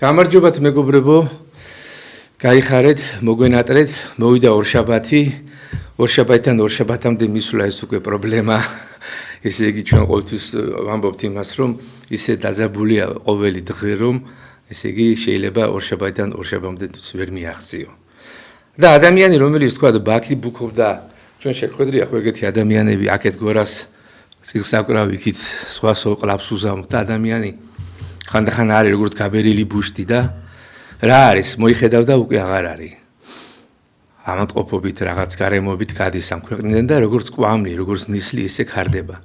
გამარჯობათ მეგობრებო, გაიხარეთ, მოგვენატრეთ, მოვიდა ორშაბათი, ორშაბათიდან ორშაბათამდე მისვლა ეს უკვე პრობლემა. ესე იგი ჩვენ ყოველთვის ვამბობთ იმას, რომ ისე დაძაბულია ყოველი დღე, რომ ესე იგი შეიძლება ორშაბათიდან ორშაბათამდე ვერ მიაღწიო. და ადამიანი, რომელიც თქვა ბაქი ბუქობდა, ჩვენ შეხვედრია ხო ეგეთი ადამიანები, აქეთ გორას წიგნსაკრავი იქით სხვა ყლაფს უზამოთ და ადამიანი ხანდახან არის როგორც გაბერილი ბუშტი და რა არის მოიხედავ და უკვე აღარ არის ამატყოფობით რაღაც გარემოებით გადის ამ ქვეყნიდან და როგორც კვამლი როგორც ნისლი ისე ხარდება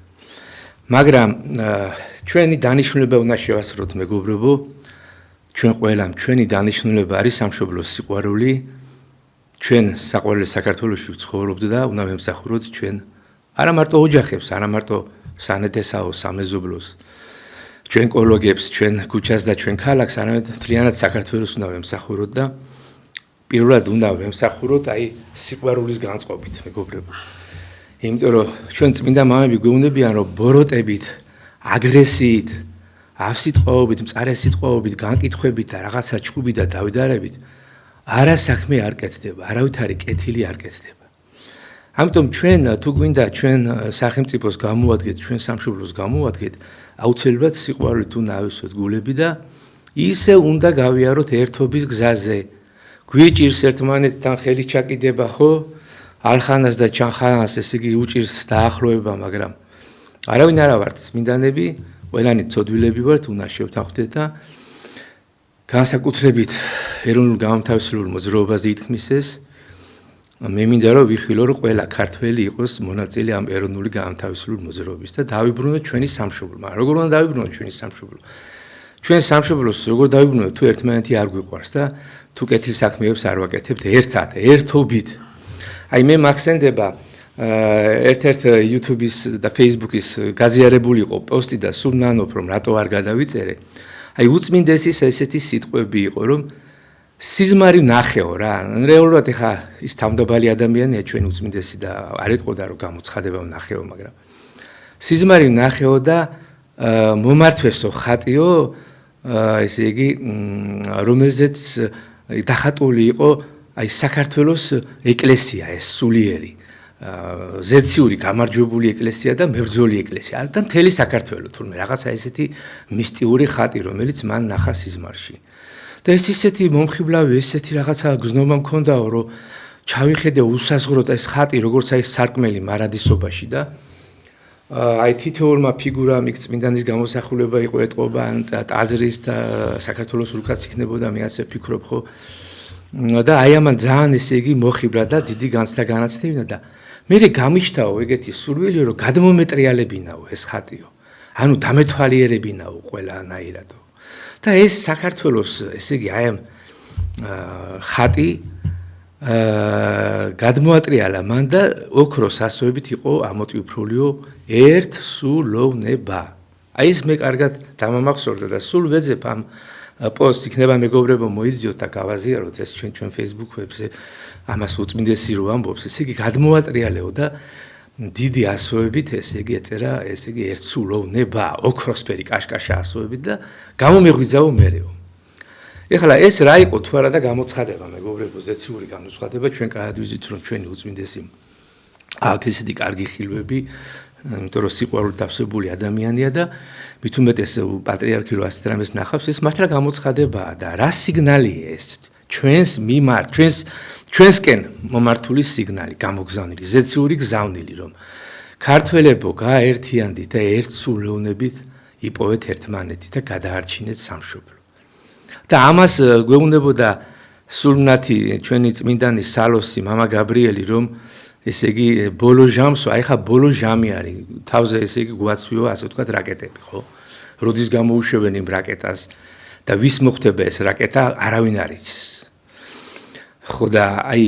მაგრამ ჩვენი დანიშნულება უნდა შევასრულოთ მეგობრებო ჩვენ ყველამ ჩვენი დანიშნულება არის სამშობლოს სიყვარული ჩვენ საყვარელი საქართველოში ვცხოვრობთ და უნდა ვემსახუროთ ჩვენ არა მარტო ოჯახებს არა მარტო სანეთესაო სამეზობლოს ჩვენ კოლეგებს, ჩვენ ქუჩას და ჩვენ ქალაქს, არამედ მთლიანად საქართველოს უნდა ვემსახუროთ და პირველად უნდა ვემსახუროთ აი სიყვარულის განწყობით, მეგობრებო. იმიტომ რომ ჩვენ წმინდა მამები გვეუბნებიან, რომ ბოროტებით, აგრესიით, ავსიტყვაობით, მწარე სიტყვაობით, განკითხვებით და რაღაცა ჭუბით და დავიდარებით არა საქმე არ კეთდება, არავითარი კეთილი არ კეთდება. ამიტომ ჩვენ თუ გვინდა ჩვენ სახელმწიფოს გამოვადგეთ, ჩვენ სამშობლოს გამოვადგეთ, აუცილებლად სიყვარულით უნდა ავისვეთ გულები და ისე უნდა გავიაროთ ერთობის გზაზე. გვიჭირს ერთმანეთთან ხელი ჩაკიდება, ხო? არხანას და ჩანხანას, ესე იგი უჭირს დაახლოება, მაგრამ არავინ არა ვართ წმინდანები, ყველანი ცოდვილები ვართ, უნდა შევთანხმდეთ და განსაკუთრებით ეროვნულ გამთავისუფლებელ მოძრაობაზე ითქმის ეს მე მინდა რომ ვიხილო რომ ყველა ქართველი იყოს მონაწილე ამ ეროვნული განთავისუფლების მოძრაობის და დავიბრუნოთ ჩვენი სამშობლო. მაგრამ როგორ უნდა დავიბრუნოთ ჩვენი სამშობლო? ჩვენ სამშობლოს როგორ დავიბრუნოთ თუ ერთმანეთი არ გვიყვარს და თუ კეთილ საქმეებს არ ვაკეთებთ ერთად, ერთობით. აი მე მახსენდება ერთ-ერთ YouTube-ის და Facebook-ის გაზიარებული იყო პოსტი და სულ ნანოფ რომ რატო არ გადავიწერე. აი უწმინდესის ესეთი სიტყვები იყო რომ სიზმარი ნახეო რა. რეალურად ეხა ის თავმდაბალი ადამიანია ჩვენ უწმინდესი და არ ეთყოდა რომ გამოცხადება ნახეო, მაგრამ სიზმარი ნახეო და მომართვესო ხატიო, ესე იგი რომელზეც დახატული იყო აი საქართველოს ეკლესია ეს სულიერი ზეციური გამარჯვებული ეკლესია და მებრძოლი ეკლესია და მთელი საქართველო თურმე რაღაცა ესეთი მისტიური ხატი რომელიც მან ნახა სიზმარში. და ეს ისეთი მომხიბლავი, ესეთი რაღაცა გზნობა მქონდაო, რომ ჩავიხედე უსაზღვროდ ეს ხატი, როგორც აი სარკმელი მარადისობაში და აი თითოეულმა ფიგურამ იქ წმინდანის გამოსახულება იყო ეტყობა და ტაძრის და საქართველოს რუკაც იქნებოდა, მე ასე ვფიქრობ ხო. და აი ამან ძალიან ესე იგი მოხიბრა და დიდი განცდა განაცდევინა და მე გამიშთაო ეგეთი სურვილი, რომ გადმომეტრიალებინაო ეს ხატიო. ანუ დამეთვალიერებინაო ყველანაირადო. და ეს საქართველოს ესე იგი აი ამ ხატი გადმოატრიალა მან და ოქროს ასოებით იყო ამოტვიფრულიო ერთ სულოვნება. აი ეს მე კარგად დამამახსოვრდა და სულ ვეძებ ამ პოსტს იქნება მეგობრებო მოიძიოთ და გავაზიაროთ ეს ჩვენ Facebook-ებზე ამას უწმინდესი რო ამბობს ესე იგი გადმოატრიალეო და დიდი ასოებით ესე იგი ეწერა ესე იგი ერთ სულოვნება ოქროსფერი კაშკაშა ასოებით და გამომეღვიძაო მერეო. ეხლა ეს რა იყო თუ არა და გამოცხადება მეგობრებო ზეციური გამოცხადება ჩვენ კარგად ვიცით რომ ჩვენი უწმინდესი აქ ესეთი კარგი ხილვები იმიტომ რომ სიყვარულით დავსებული ადამიანია და მით უმეტეს პატრიარქი რო ასეთ რამეს ნახავს ეს მართლა გამოცხადებაა და რა სიგნალია ეს ჩვენს მიმართ ჩვენსკენ მომართული სიგნალი გამოგზავნილი ზეციური გზავნილი რომ ქართველებო გაერთიანდით და ერთ სულოვნებით იპოვეთ ერთმანეთი და გადაარჩინეთ სამშობლო და ამას გვეუბნებოდა სულმნათი ჩვენი წმინდანი სალოსი მამა გაბრიელი რომ ესე იგი ბოლო ჟამსო აი ხა ბოლო ჟამი არის თავზე ესე იგი გვაცვიო ასე ვთქვათ რაკეტები ხო როდის გამოუშვენ იმ რაკეტას და ვის მოხდება ეს რაკეტა არავინ არ იცის ხო და აი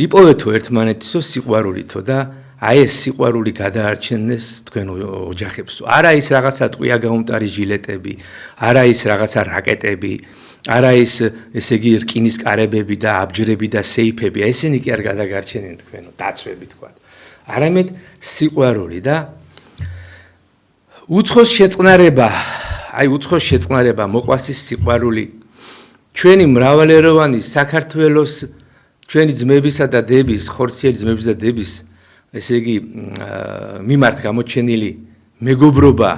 იპოვეთო ერთმანეთისო სიყვარულითო და აი ეს სიყვარული გადაარჩენეს თქვენ ოჯახებსო არა ის რაღაცა ტყვია გაუმტარი ჟილეტები არა ის რაღაცა რაკეტები არა ის ესე იგი რკინის კარებები და აბჯრები და სეიფები ესენი კი არ გადაგარჩენენ თქვენო დაცვები თქვათ არამედ სიყვარული და უცხოს შეწყნარება, აი უცხოს შეწყნარება, მოყვასის სიყვარული ჩვენი მრავალეროვანი საქართველოს ჩვენი ძმებისა და დების, ხორციელი ძმების და დების, ესე იგი მიმართ გამოჩენილი მეგობრობა,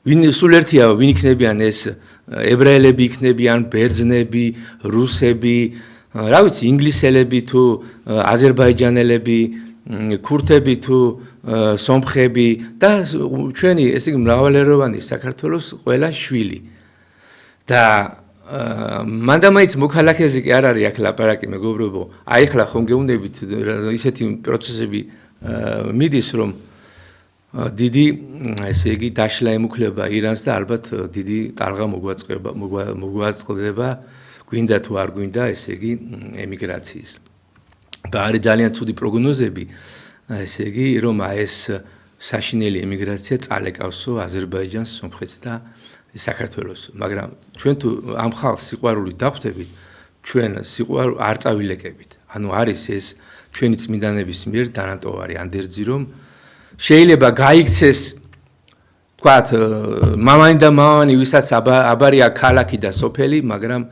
ვინ სულ ერთია, ვინ იქნებიან ეს ებრაელები იქნებიან, ბერძნები, რუსები, რა ვიცი, ინგლისელები თუ აზერბაიჯანელები, ქურთები თუ სომხები და ჩვენი ესე იგი მრავალეროვანი საქართველოს ყველა შვილი. და მანდამაიც მოქალაქეზე კი არ არის აქ ლაპარაკი მეგობრებო. აი ახლა ხომ გეუბნებით ისეთი პროცესები მიდის რომ დიდი ესე იგი დაშლა ემუქლება ირანს და ალბათ დიდი ტალღა მოგვაწყდება გვინდა თუ არ გვინდა ესე იგი ემიგრაციის. და არის ძალიან ცუდი პროგნოზები ესე იგი რომ ეს საშინელი ემიგრაცია წალეკავსო აზერბაიჯანს, სომხეთს და საქართველოს. მაგრამ ჩვენ თუ ამ ხალხს სიყვარული დახვდებით, ჩვენ სიყვარული არ წავილეკებით. ანუ არის ეს ჩვენი წმინდანების მიერ დანატოვარი ანდერძი რომ შეიძლება გაიქცეს თქვათ მამანი და მამანი ვისაც აბარია ქალაქი და სოფელი, მაგრამ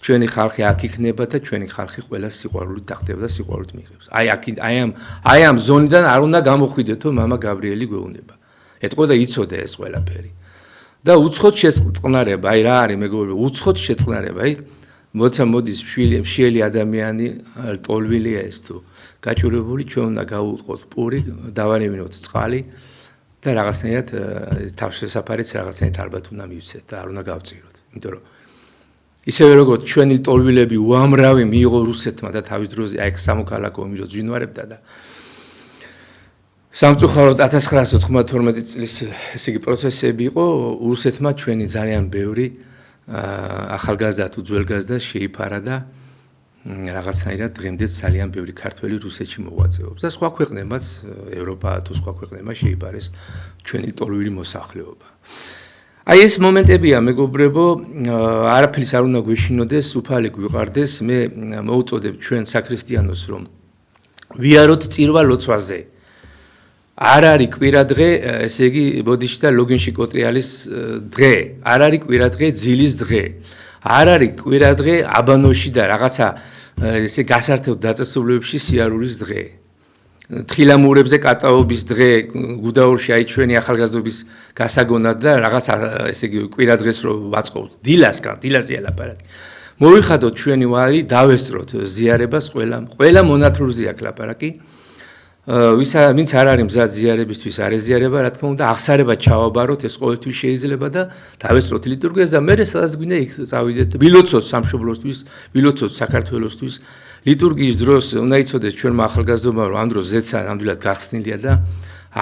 ჩვენი ხალხი აქ იქნება და ჩვენი ხალხი ყველა სიყვარულით დახდება და სიყვარულით მიიღებს. აი ამ ზონიდან არ უნდა გამოხვიდეთო მამა გაბრიელი გვეუბნება. ეთყო და იცოდე ეს ყველაფერი. და უცხოდ შეწყნარება, აი რა არის მეგობრებო, უცხოდ შეწყნარება, აი მოდის მშიელი ადამიანი, ტოლვილია ეს თუ გაჭირებული, ჩვენ უნდა გავუწყოთ პური, დავანებინოთ წყალი და რაღაცნაირად თავს შესაფარიც რაღაცნაირად ალბათ უნდა მივცეთ და არ უნდა გავწიროთ. იმიტომ რომ ისევე როგორც ჩვენი ტოლვილები უამრავი მიიღო რუსეთმა და თავის დროზე აი სამოქალაქო ომი ძვინვარებდა და სამწუხაროდ 1992 წლის ესე იგი პროცესები იყო, რუსეთმა ჩვენი ძალიან ბევრი ახალგაზრდა თუ ძველგაზრდა შეიფარა და რაღაცნაირად დღემდე ძალიან ბევრი ქართველი რუსეთში მოღვაწეობს და სხვა ქვეყნებმაც ევროპა თუ სხვა ქვეყნებმა შეიფარეს ჩვენი ტოლვილი მოსახლეობა. აი ეს მომენტებია მეგობრებო, არაფერს არ უნდა გვეშინოდეს, უფალი გვიყარდეს, მე მოუწოდებ ჩვენ საქრისტიანოს რომ ვიაროთ წირვა ლოცვაზე. არ არის კვირადღე, ესე იგი ბოდიში და ლოგინში კოტრიალის დღე, არ არის კვირადღე ძილის დღე, არ არის კვირადღე აბანოში და რაღაცა ესე გასართევ დაწესებულებებში სიარულის დღე. თხილამურებზე კატაობის დღე გუდაურში აი ჩვენი ახალგაზრდობის გასაგონად და რაღაცა ესე იგი კვირადღეს რო ვაწყობთ. დილაზეა ლაპარაკი. მოვიხადოთ ჩვენი ვალი, დავესწროთ ზიარებას ყველა მონათლურზე აქვს ლაპარაკი. ვინც არ არის მზად ზიარებისთვის არ ეზიარება, რა თქმა უნდა, აღსარება ჩავაბაროთ, ეს ყოველთვის შეიძლება და დავესწროთ ლიტურგიას და მე სადაც გვინდა იქ წავიდეთ, ვილოცოთ სამშობლოსთვის, ვილოცოთ საქართველოსთვის. ლიტურგიის დროს უნდა იცოდეს ჩვენმა ახალგაზრდობამ, რომ ამ დროს ზეცა ნამდვილად გახსნილია და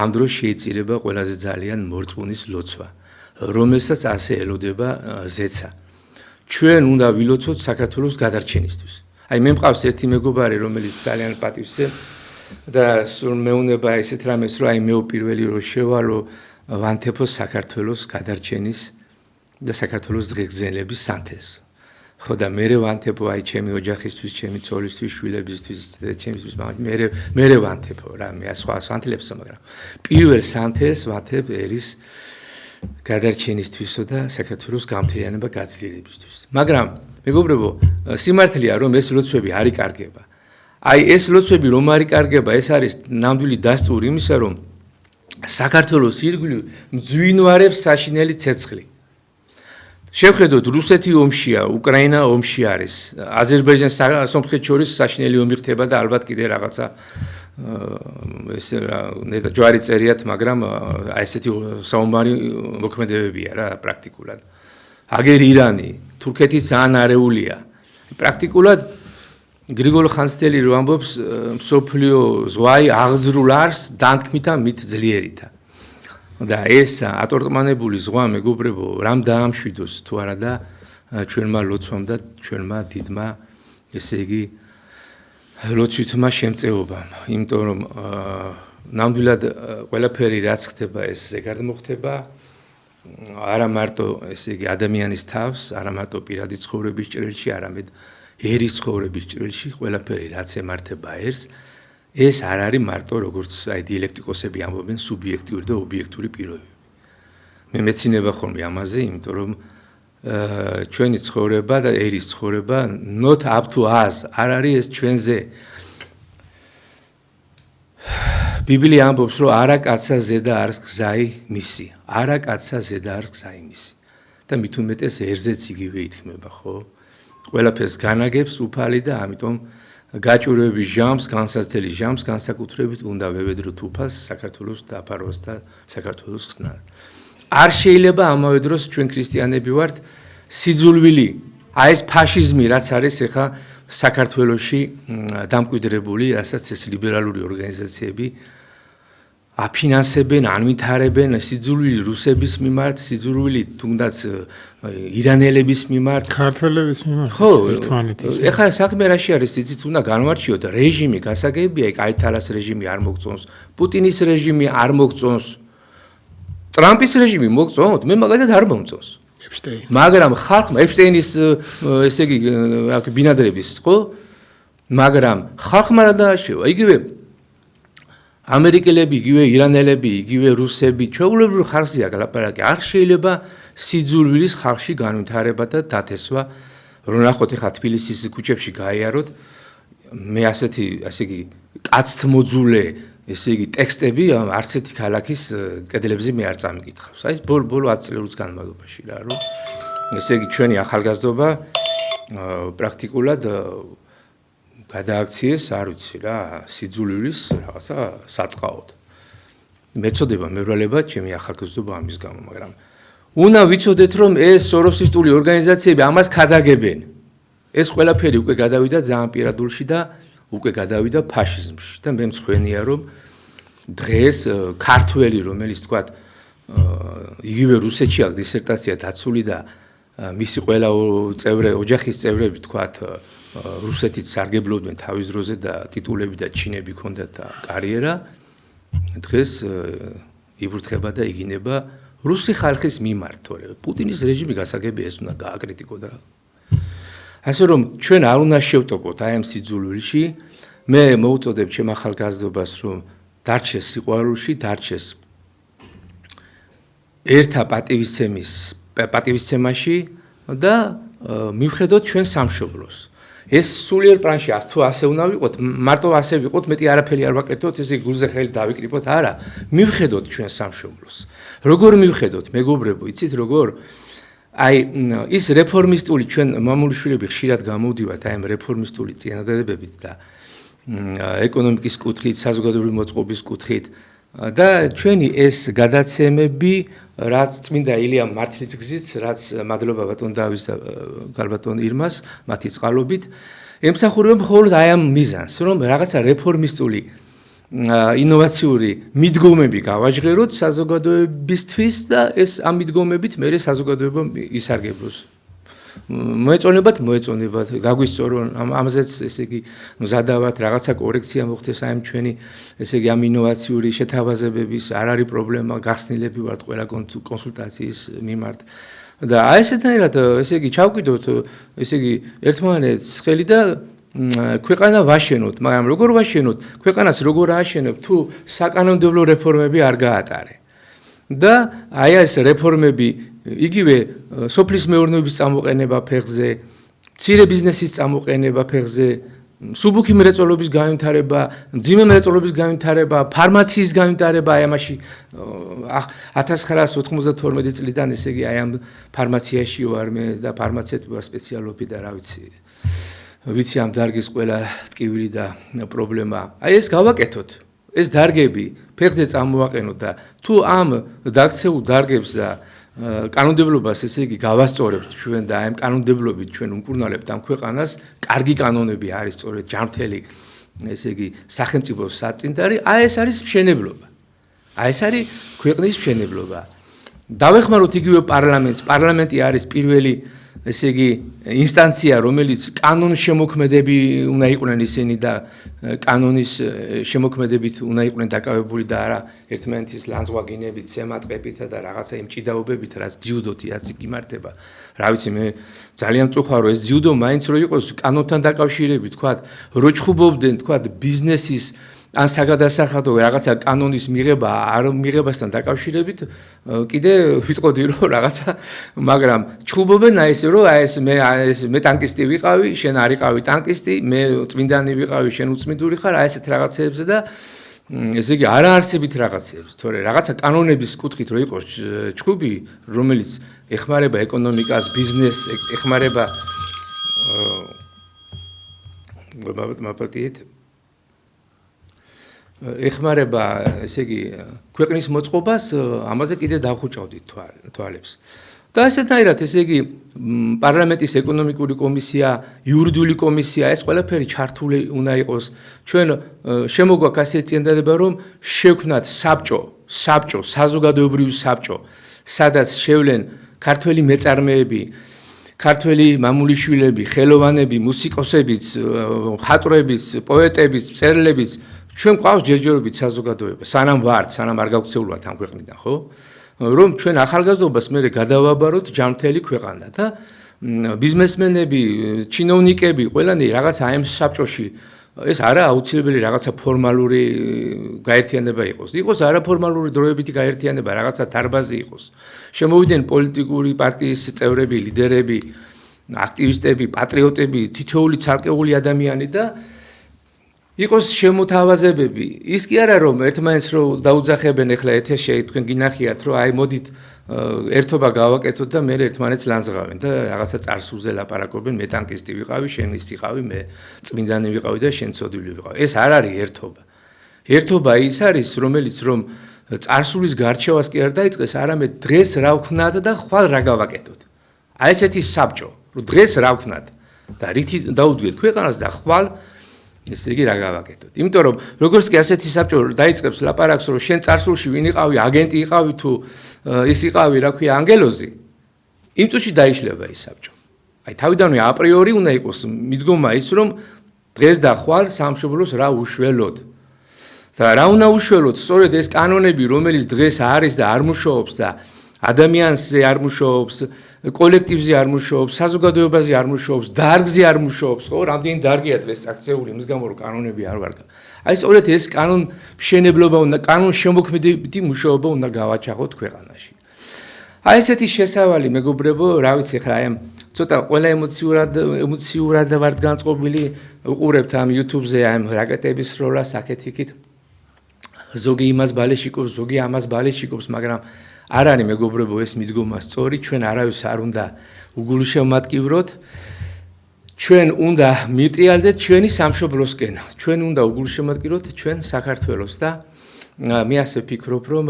ამ დროს შეიწირება ყველაზე ძალიან მორწმუნის ლოცვა, რომელსაც ასე ელოდება ზეცა. ჩვენ უნდა ვილოცოთ საქართველოს გადარჩენისთვის. აი მე მყავს ერთი მეგობარი, რომელიც ძალიან პატივს და სულ მეუნება ესეთ რამეს, რომ აი მე პირველი რო შევალო ვანთებო საქართველოს გადარჩენის და საქართველოს დღეგრძელების სანთეს. ხო და მე ვანთებო აი ჩემი ოჯახისთვის, ჩემი ცოლისთვის, შვილებისთვის, ჩემისთვის, მე ვანთებო რა, მე სხვა სანთლებს, მაგრამ პირველ სანთეს ვანთებ ერის გადარჩენისთვისო და საქართველოს გამთლიანება გაძლიერებისთვის. მაგრამ მეგობრებო, სიმართლეა რომ ეს ლოცვები არ იკარგება. აი ეს ლოცვები რომ არ იკარგება, ეს არის ნამდვილი დასტური იმისა, რომ საქართველოს ირგვლივ მძვინვარებს საშინელი ცეცხლი. შევხედოთ, რუსეთი ომშია, უკრაინა ომში არის, აზერბაიჯანს სომხეთს შორის საშინელი ომი ხდება და ალბათ კიდე რაღაცა ესე ჯვარი წერიათ, მაგრამ აი ესეთი საომარი მოქმედებებია რა პრაქტიკულად. აგერ ირანი, თურქეთი ძალიან არეულია. პრაქტიკულად გრიგოლ ხანძთელი რო ამბობს მსოფლიო ზღვაი აღზრულ არს დანთქმითა მით ძლიერითა. და ეს ატორტმანებული ზღვა მეგობრებო რამ დაამშვიდოს თუ არა და ჩვენმა ლოცვამ და ჩვენმა დიდმა ესე იგი ლოცვითმა შემწეობამ. იმიტომ რომ ნამდვილად ყველაფერი რაც ხდება ეს ზეგარდ მოხდება არა მარტო ესე იგი ადამიანის თავს, არა მარტო პირადი ცხოვრების ჭრილში, არამედ ერის ცხოვრების ჭრილში ყველაფერი რაც ემართება ერს, ეს არ არის მარტო როგორც აი დიელექტიკოსები ამბობენ სუბიექტიური და ობიექტური პირობები. მე მეცინება ხოლმე ამაზე, იმიტომ რომ ჩვენი ცხოვრება და ერის ცხოვრება not up to us არ არის ეს ჩვენზე ბიბლია ამბობს რომ არა კაცსა ზედა არის გზაი მისი არა კაცსა ზედა არის გზაი მისი და მით უმეტეს ერზეც იგივე ითქმება ხო ყველაფერს განაგებს უფალი და ამიტომ გაჭირვების ჟამს განსაცდელი ჟამს განსაკუთრებით უნდა ვევედროთ უფალს საქართველოს დაფარვას და საქართველოს ხსნად არ შეიძლება ამავე დროს ჩვენ ქრისტიანები ვართ სიძულვილი აი ეს ფაშიზმი რაც არის ახლა საქართველოში დამკვიდრებული რასაც ეს ლიბერალური ორგანიზაციები აფინანსებენ, ანვითარებენ სიძულვილი რუსების მიმართ, სიძულვილი თუნდაც ირანელების მიმართ, ქართველების მიმართ. ხო, ეხლა საქმე რაში არის, იცით, უნდა განვარჩიოთ რეჟიმი გასაგებია, კაითალას რეჟიმი არ მოგწონს, პუტინის რეჟიმი არ მოგწონს, ტრამპის რეჟიმი მოგწონთ, მე მაგალითად არ მომწონს. მაგრამ ხალხმა ეპშტეინის ესე იგი ბინადრების, ხო? მაგრამ ხალხმა რა დააშევა? იგივე ამერიკელები, იგივე ირანელები, იგივე რუსები, ჩვეულებრივ ხარჯზეა ლაპარაკი. არ შეიძლება სიძულვილის ხალხში განვითარება და დათესვა, რომ ნახოთ ახლა თბილისის ქუჩებში გაიაროთ, მე ასეთი, ასე იგი, კაცთმოძულე, ესე იგი, ტექსტები არც ერთი ქალაქის კედლებზე მე არ წამიკითხავს. აი, ბოლო 10 წლების განმავლობაში რა, რომ ესე იგი, ჩვენი ახალგაზრდობა პრაქტიკულად გადააქციეს, არ ვიცი რა, სიძულვილის რაღაცა საწყაოდ. მეწოდება მებრალება ჩემი ახალგაზრდობა ამის გამო, მაგრამ უნდა ვიცოდეთ, რომ ეს სოროსისტული ორგანიზაციები ამას ქადაგებენ. ეს ყველაფერი უკვე გადავიდა ძალიან პირადულში და უკვე გადავიდა ფაშიზმში და მე მცხვენია, რომ დღეს ქართველი, რომელიც თქვათ, იგივე რუსეთში აქვს დისერტაცია დაცული და მისი ყველა ოჯახის წევრები თქვათ რუსეთით სარგებლობდნენ თავის დროზე და ტიტულები და ჩინები ჰქონდათ და კარიერა დღეს იბურთხება და იგინება რუსი ხალხის მიმართ, თორე პუტინის რეჟიმი გასაგებია ეს უნდა გააკრიტიკოს. ასე რომ ჩვენ არ უნდა შევტოკოთ აი ამ სიძულვილში, მე მოვუწოდებ ჩემ ახალგაზრდობას, რომ დარჩეს სიყვარულში, დარჩეს ერთა პატივისცემაში და მივხედოთ ჩვენ სამშობლოს. ეს სულიერ პლანში თუ ასე უნდა ვიყოთ, მარტო ასე ვიყოთ, მეტი არაფერი არ ვაკეთოთ, ესე გულზე ხელი დავიკრიფოთ, არა, მივხედოთ ჩვენ სამშობლოს. როგორ მივხედოთ, მეგობრებო, იცით როგორ? აი ის რეფორმისტული ჩვენ მამულიშვილები ხშირად გამოვდივართ აი ამ რეფორმისტული წინადადებებით და ეკონომიკის კუთხით, საზოგადოებრივი მოწყობის კუთხით და ჩვენი ეს გადაცემები, რაც წმინდა ილია მართლისგზით, რაც მადლობა ბატონ დავის და გალბატონ ირმას, მათი წყალობით, ემსახურება მხოლოდ აი ამ მიზანს, რომ რაღაცა რეფორმისტული ინოვაციური მიდგომები გავაჟღეროთ საზოგადოებისთვის და ეს ამ მიდგომებით მე საზოგადოება ისარგებლოს. მოეწონებათ, გაგვისწორონ ამაზეც ესე იგი მზადავართ რაღაცა კორექცია მოხდეს აი ამ ჩვენი ესე იგი ამ ინოვაციური შეთავაზებების არ არის პრობლემა, გახსნილები ვართ ყველა კონსულტაციის მიმართ და აი ესეთანაირად ესე იგი ჩავკიდოთ ესე იგი ერთმანეთს ხელი და ქვეყანა ვაშენოთ, მაგრამ როგორ ვაშენოთ? ქვეყანას როგორ ააშენებ თუ საკანონმდებლო რეფორმები არ გაატარე. და აი ეს რეფორმები იგივე სოფლის მეურნეობის წამოყენება ფეხზე, მცირე ბიზნესის წამოყენება ფეხზე, სუბუქი მრეწველობის განვითარება, მძიმე მრეწველობის განვითარება, ფარმაციის განვითარება, აი ამაში 1992 წლიდან ესე იგი აი ამ ფარმაციაში ვარ მე და ფარმაცევტი ვარ სპეციალობი და რა ვიცი ამ დარგის ყველა ტკივილი და პრობლემა. აი ეს გავაკეთოთ. ეს დარგები ფეხზე წამოვაყენოთ და თუ ამ დაქცეულ დარგებს და კანონმდებლობას ესე იგი გავასწორებთ ჩვენ და აი ამ კანონმდებლობით ჩვენ უმკურნალებთ ამ ქვეყანას, კარგი კანონები არის სწორედ ჯანმრთელი ესე იგი სახელმწიფოს საწინდარი, აი ეს არის მშენებლობა. აი ეს არის ქვეყნის მშენებლობა. დავეხმაროთ იგივე პარლამენტს. პარლამენტი არის პირველი ესე იგი ინსტანცია, რომელიც კანონის შემოქმედები უნდა იყვნენ ისინი და კანონის შემოქმედებით უნდა იყვნენ დაკავებული და არა ერთმანეთის ლანძღვაგინებით, ზემატყებით და რაღაცა იმ ჭიდაობებით, რაც ჯიუდოთი რაც იმართება. რა ვიცი, მე ძალიან მწუხარო ეს ჯიუდო მაინც რო იყოს კანონთან დაკავშირებით, თქვათ, რო ჩხუბობდნენ, თქვათ, ბიზნესის ან საგადასახადო რაღაცა კანონის მიღება არ მიღებასთან დაკავშირებით კიდე ვიტყოდი რომ რაღაცა მაგრამ ჩხუბობენ აი ესე რომ აი ეს მე ტანკისტი ვიყავი, შენ არ იყავი ტანკისტი, მე წმინდანი ვიყავი, შენ უწმინდური ხარ, აი ესეთ რაღაცეებზე და ესე იგი არაარსებით რაღაცეებს, თორე რაღაცა კანონების კუთხით რო იყოს ჩხუბი, რომელიც ეხმარება ეკონომიკას, ბიზნესს, ეხმარება მაპარტიეთ ეხმარება, ესე იგი, ქვეყნის მოწყობას, ამაზე კიდე დავხუჭავდით თვალებს. და ესეთნაირად, ესე იგი, პარლამენტის ეკონომიკური კომისია, იურიდიული კომისია, ეს ყველაფერი ჩართული უნდა იყოს. ჩვენ შემოგვაქვს ასეთი წინადადება, რომ შევქმნათ საბჭო, საზოგადოებრივი საბჭო, სადაც შევლენ ქართველი მეწარმეები, ქართველი მამულიშვილები, ხელოვანები, მუსიკოსებიც, მხატვრებიც, პოეტებიც, მწერლებიც ჩვენ გვყავს ჯერჯერობით საზოგადოება, სანამ არ გავქცეულვათ ამ ქვეყნიდან, ხო? რომ ჩვენ ახალგაზრდობას მე გადავაბაროთ ჯანმრთელი ქვეყანა და ბიზნესმენები, ჩინოვნიკები, ყველანი რაღაც აი ამ საბჭოში ეს არა აუცილებელი რაღაცა ფორმალური გაერთიანება იყოს. იყოს არაფორმალური დროებითი გაერთიანება, რაღაცა დარბაზი იყოს. შემოვიდნენ პოლიტიკური პარტიის წევრები, ლიდერები, აქტივისტები, პატრიოტები, თითოეული ცალკეული ადამიანი და იყოს შემოთავაზებები. ის კი არა რომ ერთმანეთს რო დაუძახებენ ახლა ეთერში თქვენ გინახიათ რომ აი მოდით ერთობა გავაკეთოთ და მე ერთმანეთს ლანძღავენ და რაღაცა წარსულზე ლაპარაკობენ მე ტანკისტი ვიყავი, შენ ის იყავი, მე წმინდანი ვიყავი და შენ ცოდვილი ვიყავი. ეს არ არის ერთობა. ერთობა ის არის რომელიც რომ წარსულის გარჩევას კი არ დაიწყეს, არამედ დღეს რა ვქნათ და ხვალ რა გავაკეთოთ. აი ესეთი საბჭო, რომ დღეს რა ვქნათ და რითი დაუდგეთ ქვეყანას და ხვალ ესე იგი რა გავაკეთოთ. იმიტომ რომ როგორც კი ასეთი საბჭო დაიწყებს ლაპარაკს რომ შენ წარსულში ვინ იყავი, აგენტი იყავი თუ ის იყავი, რა ქვია, ანგელოზი, იმ წუთში დაიშლება ის საბჭო. აი თავიდანვე აპრიორი უნდა იყოს მიდგომა ის რომ დღეს და ხვალ სამშობლოს რა უშველოთ. და რა უნდა უშველოთ, სწორედ ეს კანონები, რომელიც დღეს არის და არ მუშაობს და ადამიანზე არ მუშაობს, კოლექტივზე არ მუშაობს, საზოგადოებაზე არ მუშაობს, დარგზე არ მუშაობს, ხო? რამდენი დარგია დღეს აქცეული, იმის გამო რომ კანონები არ ვარგა. აი სწორედ ეს კანონმშენებლობა უნდა, კანონშემოქმედებითი მუშაობა უნდა გავაჩაღოთ ქვეყანაში. აი ესეთი შესავალი მეგობრებო, რა ვიცი ხა აი ცოტა ყველა ემოციურად ვართ განწყობილი, უყურებთ ამ YouTube-ზე აი რაკეტების როლას აქეთ-იქით. ზოგი იმას ბალეშიკობს, ზოგი ამას ბალეშიკობს, მაგრამ არ არის მეგობრებო ეს მიდგომა სწორი, ჩვენ არავის არ უნდა უგულშემატკივროთ, ჩვენ უნდა მივტრიალდეთ ჩვენი სამშობლოსკენ, ჩვენ უნდა უგულშემატკივროთ ჩვენ საქართველოს და მე ასე ვფიქრობ, რომ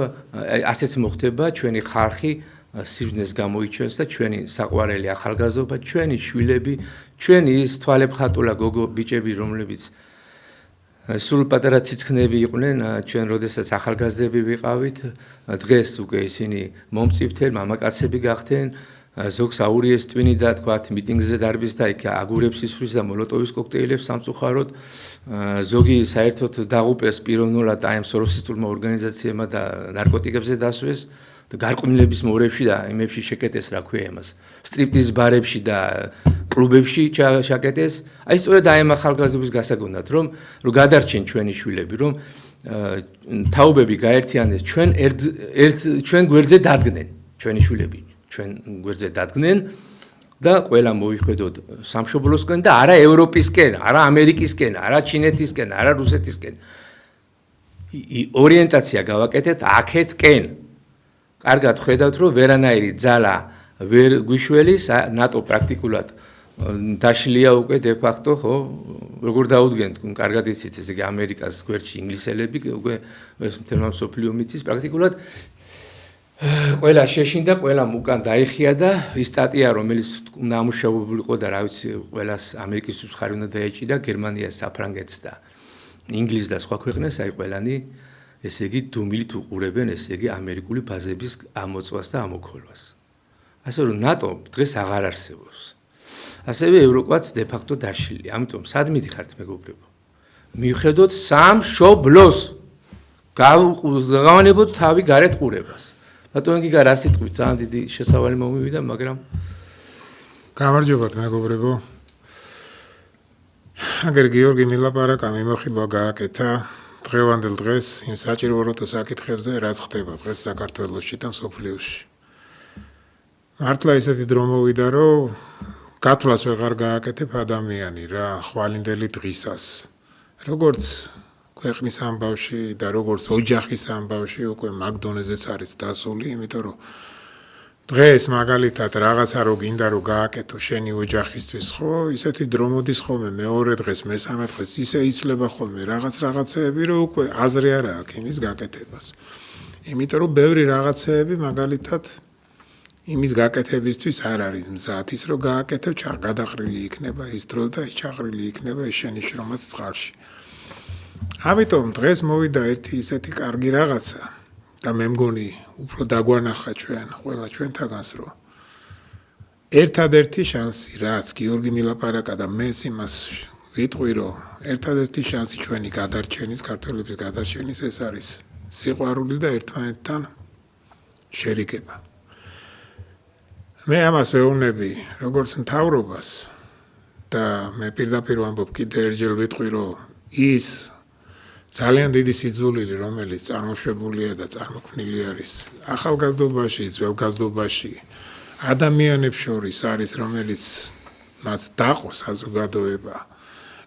ასეც მოხდება, ჩვენი ხალხი სიბნეს გამოიჩენს და ჩვენი საყვარელი ახალგაზრდობა, ჩვენი შვილები, ჩვენი ის თვალებხატულა გოგო ბიჭები, რომლებიც სულ პატარა ციცქნები იყვნენ, ჩვენ როდესაც ახალგაზრდები ვიყავით, დღეს უკვე ისინი მომწიფთენ, მამაკაცები გახდნენ, ზოგს აურიეს ტვინი და თქვათ მიტინგზე დარბის და იქ აგურებს ისვრის და მოლოტოვის კოქტეილებს სამწუხაროდ, ზოგი საერთოდ დაღუპეს პიროვნულად აი ამ სოროსისტულმა ორგანიზაციებმა და ნარკოტიკებზე დასვეს და გარყვნილების მორებში და იმებში შეკეტეს, რა ქვია იმას, სტრიპტიზ ბარებში და კლუბებში შაკეტეს. აი სწორედ აი ამ ახალგაზრდობის გასაგონად, რომ გადარჩენ ჩვენი შვილები, რომ თაობები გაერთიანდეს, ჩვენ გვერდზე დადგნენ, ჩვენი შვილები, ჩვენ გვერდზე დადგნენ და ყველა მოიხედოთ სამშობლოსკენ და არა ევროპისკენ, არა ამერიკისკენ, არა ჩინეთისკენ, არა რუსეთისკენ. ორიენტაცია გავაკეთეთ აქეთკენ. კარგად ხედავთ, რომ ვერანაირი ძალა ვერ გვიშველის, ნატო პრაქტიკულად დაშლია უკვე de facto, ხო? როგორ დაუდგენთ, კარგად იცით, ესე იგი ამერიკას გვერდში ინგლისელები, უკვე ეს მთელმა მსოფლიომ იცის, პრაქტიკულად ყველა შეშინდა, ყველა უკან დაიხია და ის სტატია, რომელიც უნდა ამუშავებულიყო და რა ვიცი, ყველას ამერიკის უცხარი უნდა დაეჭირა, გერმანიას, საფრანგეთს და ინგლისს და სხვა ქვეყნებს, აი ყველანი ესე იგი დუმილით უყურებენ, ესე იგი ამერიკული ბაზების ამოწვას და ამოქოლვას. ასე რომ ნატო დღეს აღარ არსებობს. ასევე ევროპაც de facto დაშლილია. ამიტომ სად მიდიხართ მეგობრებო? მივხედოთ სამშობლოს. გავანებოთ თავი გარეთ ყურებას. ბატონო გიგა რა სიტყვით, ძალიან დიდი შესავალი მომივიდა, მაგრამ გამარჯობათ მეგობრებო. აგერ გიორგი მილაპარაკა მიმოხილვა გააკეთა დღევანდელ დღეს იმ საჭირო ურთო საკითხებზე რაც ხდება დღეს საქართველოში და მსოფლიოში. მართლა ისეთი დრო მოვიდა, რომ გათვლას ვეღარ გააკეთებ ადამიანი რა ხვალინდელი დღისას. როგორც ქვეყნის ამბავში და როგორც ოჯახის ამბავში უკვე მაგდონეზეც არის დასული, იმიტომ რომ დღეს მაგალითად რაღაცა რო გინდა რომ გააკეთო შენი ოჯახისთვის, ხო, ისეთი დრო მოდის ხოლმე მეორე დღეს, მესამე დღეს ისე იცვლება ხოლმე რაღაცეები, რომ უკვე აზრი არ აქვს იმის გაკეთებას. იმიტომ რომ ბევრი რაღაცეები მაგალითად იმის გაკეთებისთვის არ არის მზად, ის რომ გააკეთებ, გადაყრილი იქნება ის დრო და ჩაყრილი იქნება ეს შენი შრომაც წყალში. ამიტომ დღეს მოვიდა ერთი ისეთი კარგი რაღაცა და მე მგონი უფრო დაგვანახა ჩვენ ყველა ჩვენთაგანს, რომ ერთადერთი შანსი რაც გიორგი მილაპარაკა და მეც იმას ვიტყვი, რომ ერთადერთი შანსი ჩვენი გადარჩენის, ქართველების გადარჩენის ეს არის სიყვარული და ერთმანეთთან შერიგება. მე ამას ვეუბნები როგორც მთავრობას და მე პირდაპირ ვამბობ კიდე ერთხელ ვიტყვი, რომ ის ძალიან დიდი სიძულვილი, რომელიც წარმოშვებულია და წარმოქმნილი არის ახალგაზრდობაში, ძველგაზრდობაში, ადამიანებს შორის არის, რომელიც მას დაყოს საზოგადოება,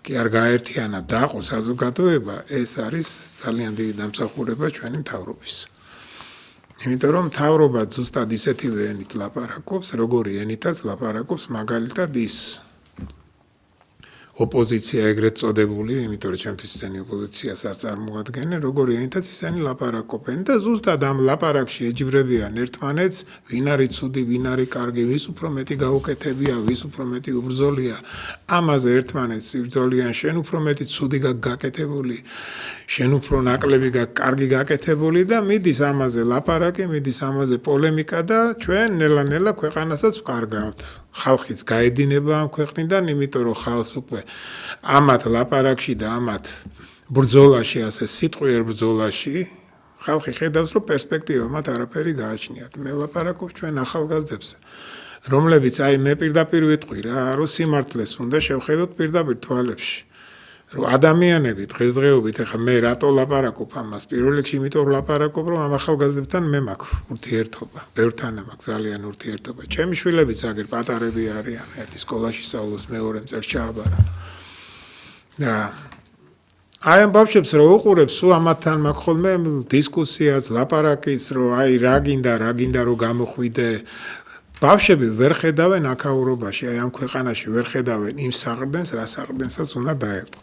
კი არ გაერთიანა დაყოს საზოგადოება, ეს არის ძალიან დიდი დამსახურება ჩვენი მთავრობის. იმიტომ რომ მთავრობა ზუსტად ისეთივე ენით ლაპარაკობს, როგორი ენითაც ლაპარაკობს მაგალითად ის ოპოზიცია ეგრეთ წოდებული, იმიტომ რომ ჩემთვის ისინი ოპოზიციას არ წარმოადგენენ, როგორი ენითაც ისინი ლაპარაკობენ და ზუსტად ამ ლაპარაკში ეჯიბრებიან ერთმანეთს, ვინ არის ცუდი, ვინ არის კარგი, ვის უფრო მეტი გაუკეთებია, ვის უფრო მეტი უბრძოლია. ამაზე ერთმანეთს იბრძოლიან, შენ უფრო მეტი ცუდი გაკეთებული, შენ უფრო ნაკლები კარგი გაკეთებული და მიდის ამაზე ლაპარაკი, მიდის ამაზე პოლემიკა და ჩვენ ნელა-ნელა ქვეყანასაც ვკარგავთ. ხალხიც გაედინება ამ ქვეყნიდან, იმიტომ რომ ხალხს უკვე ამათ ლაპარაკში და ამათ ბრძოლაში, ასე სიტყვიერ ბრძოლაში, ხალხი ხედავს, რომ პერსპექტივა მათ არაფერი გააჩნიათ. მე ლაპარაკობ ჩვენ ახალგაზრდებზე, რომლებიც აი მე პირდაპირ ვიტყვი რა, რომ სიმართლეს უნდა შევხედოთ პირდაპირ თვალებში. რომ ადამიანები დღესდღეობით ახლა მე რატო ლაპარაკობ ამას პირველ რიგში, იმიტომ ლაპარაკობ, რომ ამ ახალგაზრდებთან მე მაქვს ურთიერთობა, ბევრთან მაქვს ძალიან ურთიერთობა. ჩემი შვილებიც აგერ პატარები არიან, ერთი სკოლაში სწავლობს, მეორე წელს ჩააბარა. და აი ამ ბავშვებს რო უყურებ, სულ ამათთან მაქვს ხოლმე დისკუსიაც, ლაპარაკიც, რომ აი რა გინდა რომ გამოხვიდე. ბავშვები ვერ ხედავენ აქაურობაში, აი ამ ქვეყანაში ვერ ხედავენ იმ საყრდენს, რა საყრდენსაც უნდა დაეწყო.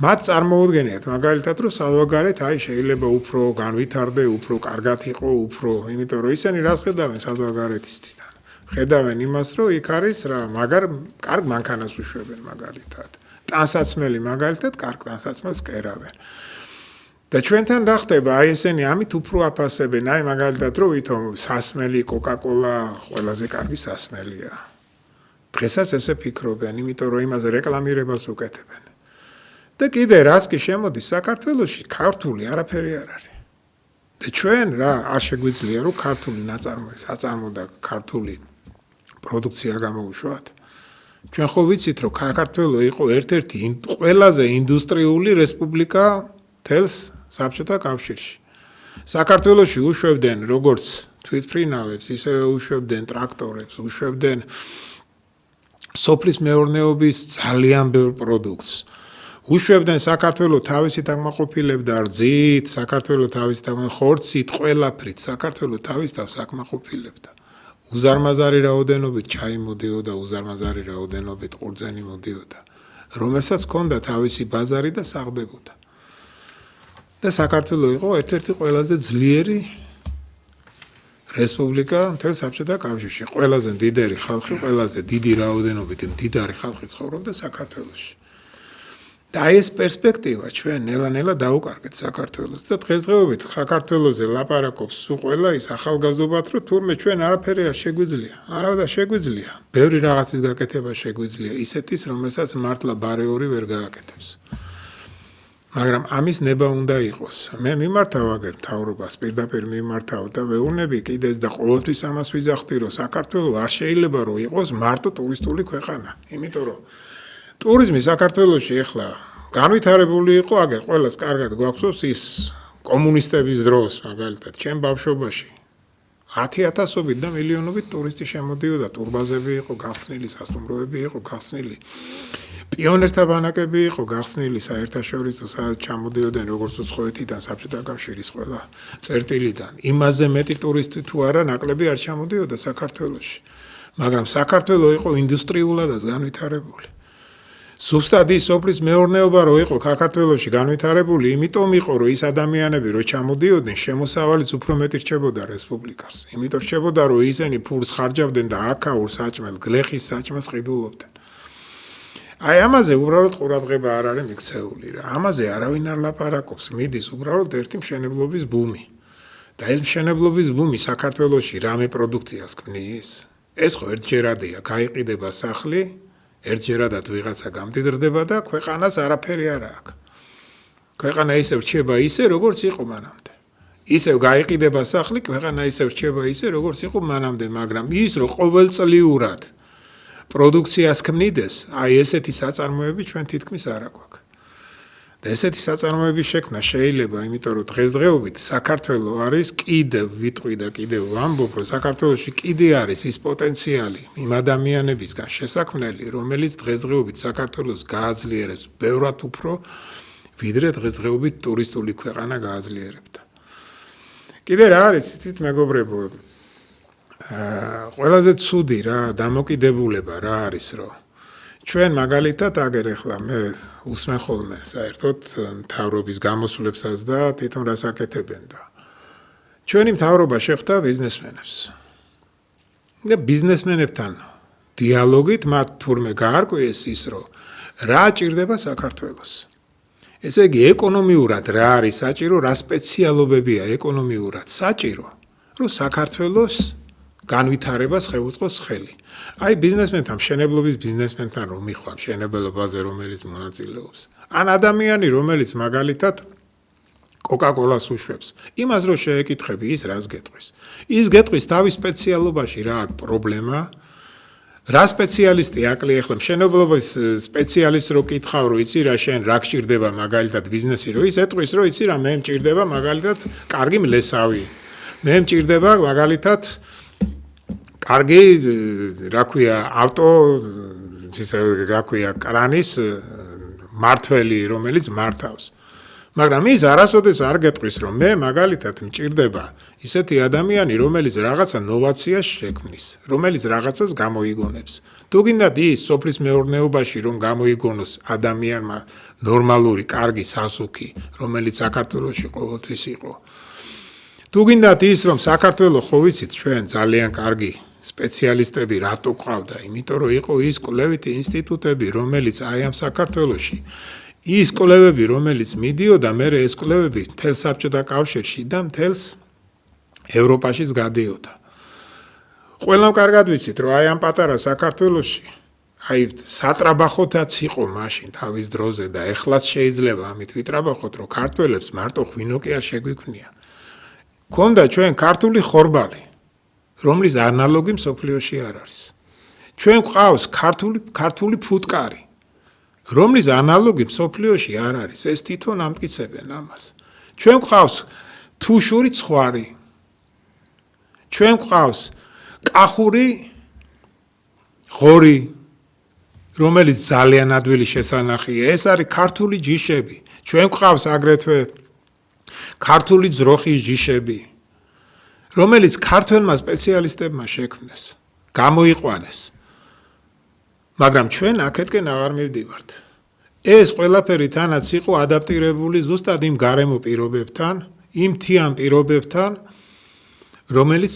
მათ წარმოუდგენიათ მაგალითად, რომ საზღვარგარეთ აი შეიძლება უფრო განვითარდე, უფრო კარგად იყო, უფრო, იმიტომ რომ ისინი რას ხედავენ საზღვარგარეთისთვიდან. ხედავენ იმას, რომ იქ არის რა, მაგარ კარგ მანქანას უშვებენ მაგალითად. ტანსაცმელი მაგალითად, კარგ ტანსაცმელს კერავენ. და ჩვენთან რა ხდება? აი ესენი ამით უფრო აფასებენ, აი მაგალითად, რომ ვითომ სასმელი კოკა-კოლა ყველაზე კარგი სასმელია. დღესაც ესე ფიქრობენ, იმიტომ რომ იმაზე რეკლამირებას უკეთებენ. და კიდე რას კი შემოდის საქართველოში, ქართული არაფერი არ არის. და ჩვენ რა არ შეგვიძლია რომ ქართული საწარმო და ქართული პროდუქცია გამოუშვათ. ჩვენ ხო ვიცით რომ საქართველო იყო ერთ-ერთი ყველაზე ინდუსტრიული რესპუბლიკა თელს საბჭოთა კავშირში. საქართველოში უშვებდნენ როგორც თვითმფრინავებს, ისევე უშვებდნენ ტრაქტორებს, უშვებდნენ სოფლის მეურნეობის ძალიან ბევრ პროდუქტს. უშვებდნენ საქართველოს თავისით აკმაყოფილებდა რძით, საქართველოს თავისით ხორცით, ყველაფრით, საქართველოს თავის თავს აკმაყოფილებდა. უზარმაზარი რაოდენობით ჩაი მოდიოდა, უზარმაზარი რაოდენობით ყურძენი მოდიოდა, რომელსაც ჰქონდა თავისი ბაზარი და საღდებოდა. და საქართველო იყო ერთ-ერთი ყველაზე ძლიერი რესპუბლიკა მთელ საბჭოთა კავშირში. ყველაზე მდიდარი ხალხი, ყველაზე დიდი რაოდენობით მდიდარი ხალხი ცხოვრობდა საქართველოში. და ეს პერსპექტივა ჩვენ ნელა-ნელა დაუკარგეთ საქართველოს და დღესდღეობით საქართველოზე ლაპარაკობს სულ ყველა ის ახალგაზრდობათ, რომ თურმე ჩვენ არაფერი არ შეგვიძლია. არა და შეგვიძლია. ბევრი რაღაცის გაკეთება შეგვიძლია, ისეთის, რომელსაც მართლა ბარეორი ვერ გააკეთებს. მაგრამ ამის ნება უნდა იყოს. მე მიმართავ აგერ მთავრობას, პირდაპირ მიმართავ და ვეუბნები კიდეც და ყოველთვის ამას ვიზახდი, რომ საქართველო არ შეიძლება რომ იყოს მარტო ტურისტული ქვეყანა. იმიტომ რომ ტურიზმი საქართველოში ეხლა განვითარებული იყო, აგერ ყველას კარგად გვახსოვს ის კომუნისტების დროს, მაგალითად, ჩემ ბავშვობაში 10,000-ობით და მილიონობით ტურისტი შემოდიოდა, ტურბაზები იყო გახსნილი, სასტუმროები იყო გახსნილი. პიონერთა ბანაკები იყო გახსნილი საერთაშორისო, სადაც ჩამოდიოდნენ როგორც უცხოეთიდან, საბჭოთა კავშირის ყველა წერტილიდან. იმაზე მეტი ტურისტი თუ არა, ნაკლები არ ჩამოდიოდა საქართველოში. მაგრამ საქართველო იყო ინდუსტრიულადაც განვითარებული. ზუსტად ის სოფლის მეურნეობა რო იყო საქართველოში განვითარებული, იმიტომ იყო რომ ის ადამიანები რო ჩამოდიოდნენ, შემოსავალიც უფრო მეტი რჩებოდა რესპუბლიკას. იმიტომ რჩებოდა რომ ისინი ფულს ხარჯავდნენ და აკაურ საჭმელს, გლეხის საჭმელს ყიდულობდნენ. აი ამაზე უბრალოდ ყურადღება არ არის მიქცეული რა. ამაზე არავინ არ ლაპარაკობს, მიდის უბრალოდ ერთი მშენებლობის ბუმი. და ეს მშენებლობის ბუმი საქართველოში რამე პროდუქციას ქმნის? ეს ხო ერთჯერადია, გაიყიდება სახლი, ერთჯერადად ვიღაცა გამდიდრდება და ქვეყანას არაფერი არ აქვს. ქვეყანა ისევ რჩება ისე, როგორც იყო მანამდე. ისევ გაიყიდება სახლი, ქვეყანა ისევ რჩება ისე, როგორც იყო მანამდე, მაგრამ ის რომ ყოველწლიურად პროდუქციას ქმნიდეს, აი ესეთი საწარმოები ჩვენ თითქმის არ აქვს. და ესეთი საწარმოების შექმნა შეიძლება, იმიტომ რომ დღესდღეობით საქართველო არის კიდევ ვიტყვი და კიდევ ვამბობ, რომ საქართველოში კიდე არის ის პოტენციალი იმ ადამიანებისგან შესაქმნელი, რომელიც დღესდღეობით საქართველოს გააძლიერებს ბევრად უფრო, ვიდრე დღესდღეობით ტურისტული ქვეყანა გააძლიერებდა. კიდე რა არის, იცით მეგობრებო, ყველაზე ცუდი რა, დამოკიდებულება რა არის, რომ ჩვენ მაგალითად აგერ ახლა მე უსმენ ხოლმე საერთოდ მთავრობის გამოსვლებსაც და თვითონ რას აკეთებენ და ჩვენი მთავრობა შეხვდა ბიზნესმენებს. და ბიზნესმენებთან დიალოგით მათ თურმე გაარკვიეს ის, რომ რა ჭირდება საქართველოს. ესე იგი ეკონომიურად რა არის საჭირო, რა სპეციალობებია ეკონომიურად საჭირო, რომ საქართველოს განვითარებას შეუწყოს ხელი. აი ბიზნესმენთან, მშენებლობის ბიზნესმენთან რომ მიხვა მშენებლობაზე, რომელიც მონაწილეობს. ან ადამიანი, რომელიც მაგალითად კოკა-კოლას უშვებს. იმას რო შეეკითხები, ის რას გეტყვის? ის გეტყვის თავის სპეციალობაში რა აქვს პრობლემა? რა სპეციალისტი აკლია ახლა მშენებლობის სპეციალისტს რო კითხავ, რომ იცი რა შენ რა გჭირდება მაგალითად ბიზნესი, რომ ის ეტყვის, რომ იცი რა მე მჭირდება მაგალითად კარგი მლესავი. მე მჭირდება მაგალითად კარგი, რა ქვია, ავტო, რა ქვია, კრანის მართველი, რომელიც მართავს. მაგრამ ის არასოდეს არ გეტყვის, რომ მე მაგალითად მჭირდება ისეთი ადამიანი, რომელიც რაღაცა ნოვაციას შექმნის, რომელიც რაღაცას გამოიგონებს. თუ გინდათ ის სოფლის მეურნეობაში რომ გამოიგონოს ადამიანმა ნორმალური, კარგი სასუქი, რომელიც საქართველოში ყოველთვის იყო. თუ გინდათ ის რომ საქართველო ხო ვიცით ჩვენ ძალიან კარგი სპეციალისტები რატო ყავდა, იმიტომ რომ იყო ის კვლევითი ინსტიტუტები, რომელიც აი ამ საქართველოში ის კვლევები, რომელიც მიდიოდა, მე ეს კვლევები მთელ საბჭოთა კავშირში და მთელს ევროპაშიც გადიოდა. ყველამ კარგად ვიცით, რომ აი ამ პატარა საქართველოში აი სატრაბახოთაც იყო მაშინ თავის დროზე და ეხლაც შეიძლება ამით ვიტრაბახოთ, რომ ქართველებს მარტო ღვინო კი არ შეგვიქმნია. ქონდა ჩვენ ქართული ხორბალი, რომლის ანალოგი მსოფლიოში არ არის. ჩვენ გვყავს ქართული ფუტკარი, რომლის ანალოგი მსოფლიოში არ არის. ეს თვითონ ამტკიცებენ ამას. ჩვენ გვყავს თუშური ცხვარი. ჩვენ გვყავს კახური ღორი, რომელიც ძალიან ადვილი შესანახია. ეს არის ქართული ჯიშები. ჩვენ გვყავს აგრეთვე ქართული ძროხის ჯიშები, რომელიც ქართველმა სპეციალისტებმა შექმნეს, გამოიყვანეს. მაგრამ ჩვენ აქეთკენ აღარ მივდივართ. ეს ყველაფერი თანაც იყო ადაპტირებული ზუსტად იმ გარემო პირობებთან, იმ თიან პირობებთან, რომელიც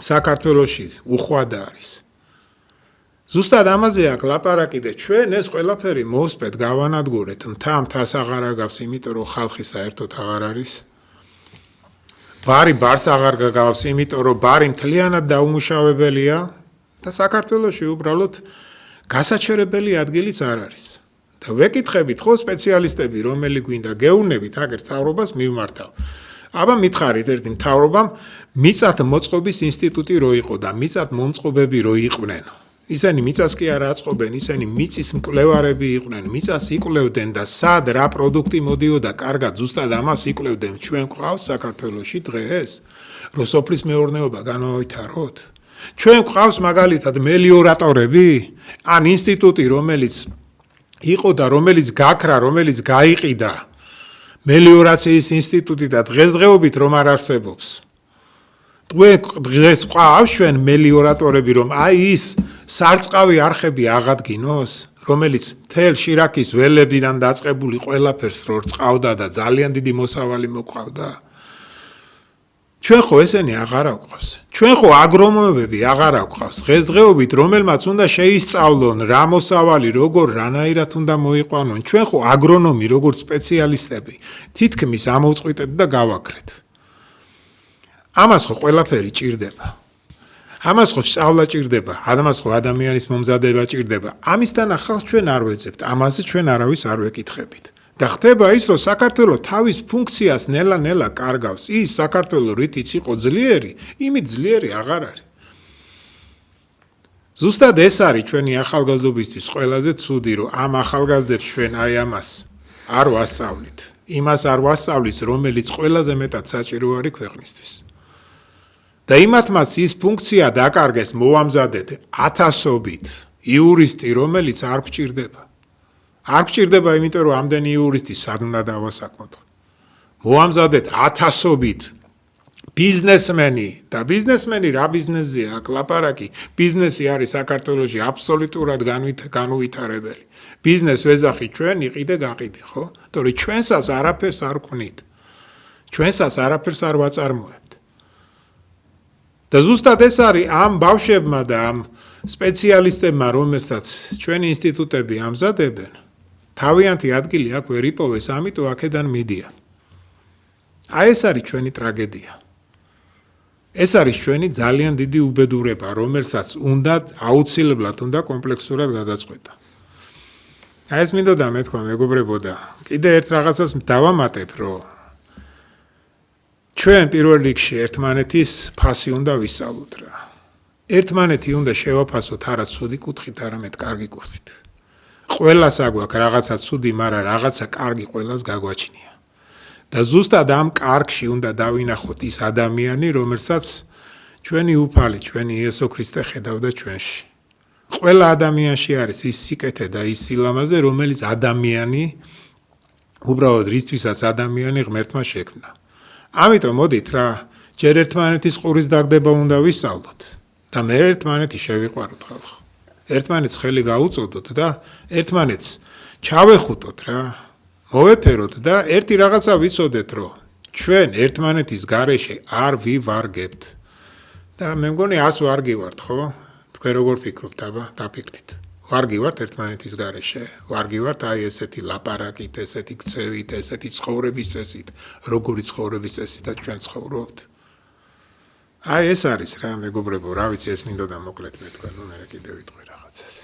საქართველოში უხვადა არის. ზუსტად ამაზე აქ ლაპარაკი და ჩვენ ეს ყველაფერი მოვსპეთ, გავანადგურეთ, მთას აღარ აგავს, იმიტომ რომ ხალხი საერთოდ აღარ არის. ბარი ბარს აღარ გაგავს, იმიტომ რომ ბარი მთლიანად დაუმუშავებელია და საქართველოში უბრალოდ გასაჩერებელი ადგილიც არ არის. და ვეკითხებით ხო სპეციალისტები, რომელი გვინდა გეუბნებით, აგერ მთავრობას მივმართავ. აბა მითხარით ერთი მთავრობამ მიწათ მოწყობის ინსტიტუტი რო იყო და მიწათ მომწყობები რო იყვნენ. ისინი მიწას კი არ აწყობენ, ისინი მიწის მკვლევარები იყვნენ, მიწას იკვლევდნენ და სად რა პროდუქტი მოდიოდა, კარგად ზუსტად ამას იკვლევდნენ. ჩვენ გვყავს საქართველოში დღეს, რომ სოფლის მეურნეობა განავითაროთ. ჩვენ გვყავს მაგალითად მელიორატორები, ან ინსტიტუტი, რომელიც იყო და რომელიც გაქრა, რომელიც გაიყიდა. მელიორაციის ინსტიტუტი და დღესდღეობით რომ არ არსებობს. დღეს ყავს ჩვენ მელიორატორები, რომ აი ის სარწყავი არხები აღადგინოს, რომელიც მთელ შირაქის ველებიდან დაწყებული ყველაფერს რო რწყავდა და ძალიან დიდი მოსავალი მოყავდა. ჩვენ ხო ესენი აღარ აგვყავს. ჩვენ ხო აგრონომები აღარ აგვყავს. დღესდღეობით რომელმაც უნდა შეისწავლონ რა მოსავალი, როგორ რანაირად უნდა მოიყვანონ. ჩვენ ხო აგრონომი როგორც სპეციალისტები თითქმის ამოვწყვიტეთ და გავაქრეთ. ამას ხო ყველაფერი ჭირდება. ამას ხო სწავლა ჭირდება, ამას ხო ადამიანის მომზადება ჭირდება. ამისთან ახალ ჩვენ არ ვეძებთ, ამაზე ჩვენ არავის არ ვეკითხებით. და ხდება ის, რომ საქართველოს თავის ფუნქციას ნელა-ნელა კარგავს. ის საქართველოს რითიც იყო ძლიერი, იმით ძლიერი აღარ არის. ზუსტად ეს არის ჩვენი ახალგაზრდობისთვის ყველაზე ცუდი, რომ ამ ახალგაზრდებს ჩვენ აი ამას არ ვასწავლით. იმას არ ვასწავლის, რომელიც ყველაზე მეტად საჭირო არის ქვეყნისთვის. და იმათმაც ის ფუნქცია დაკარგეს მოვამზადეთ ათასობით იურისტი, რომელიც არ გვჭირდება. არ გვჭირდება, იმიტომ რომ ამდენი იურისტი სად უნდა დავასაქმოთ. მოვამზადეთ ათასობით ბიზნესმენი და ბიზნესმენი რა ბიზნესია აქ ლაპარაკი. ბიზნესი არის საქართველოში აბსოლუტურად განუვითარებელი. ბიზნეს ვეძახი ჩვენ იყიდე გაყიდე, ხო? თორე ჩვენსას არაფერს არ ვქნით. ჩვენსას არაფერს არ ვაწარმოებთ. და ზუსტად ეს არის ამ ბავშვებმა და ამ სპეციალისტებმა, რომელსაც ჩვენი ინსტიტუტები ამზადებენ, თავიანთი ადგილი აქ ვერ იპოვეს, ამიტომ აქედან მიდიან. აი ეს არის ჩვენი ტრაგედია. ეს არის ჩვენი ძალიან დიდი უბედურება, რომელსაც უნდა აუცილებლად უნდა კომპლექსურად გადაწყვეტა. აი ეს მინდოდა მეთქვა, მეგობრებო, და კიდე ერთ რაღაცას დავამატებ, რომ ჩვენ პირველ რიგში ერთმანეთის ფასი უნდა ვისწავლოთ რა. ერთმანეთი უნდა შევაფასოთ არა ცუდი კუთხით, არამედ კარგი კუთხით. ყველას აგვაქვს რაღაცა ცუდი, მაგრამ რაღაცა კარგი ყველას გაგვაჩნია. და ზუსტად ამ კარგში უნდა დავინახოთ ის ადამიანი, რომელსაც ჩვენი უფალი, ჩვენი იესო ქრისტე ხედავდა ჩვენში. ყველა ადამიანში არის ის სიკეთე და ის სილამაზე, რომელიც ადამიანი, უბრალოდ რისთვისაც ადამიანი ღმერთმა შექმნა. ამიტომ მოდით რა, ჯერ ერთმანეთის ყურის დაგდება უნდა ვისწავლოთ და მე ერთმანეთი შევიყვაროთ ხალხო. ერთმანეთს ხელი გაუწოდოთ და ერთმანეთს ჩავეხუტოთ რა. მოვეფეროთ და ერთი რაღაცა ვიცოდეთ, რომ ჩვენ ერთმანეთის გარეშე არ ვივარგებთ. და მე მგონი არც ვარგივართ, ხო? თქვენ როგორ ფიქრობთ, აბა, დაფიქრდით. ვარგივართ ერთმანეთის გარეშე, ვარგივართ აი ესეთი ლაპარაკით, ესეთი ქცევით, ესეთი ცხოვრების წესით, როგორი ცხოვრების წესითაც ჩვენ ცხოვრობთ. აი ეს არის რა, მეგობრებო, რა ვიცი, ეს მინდოდა მოკლედ მე თქვენ, მე კიდე ვიტყვი რაღაცას.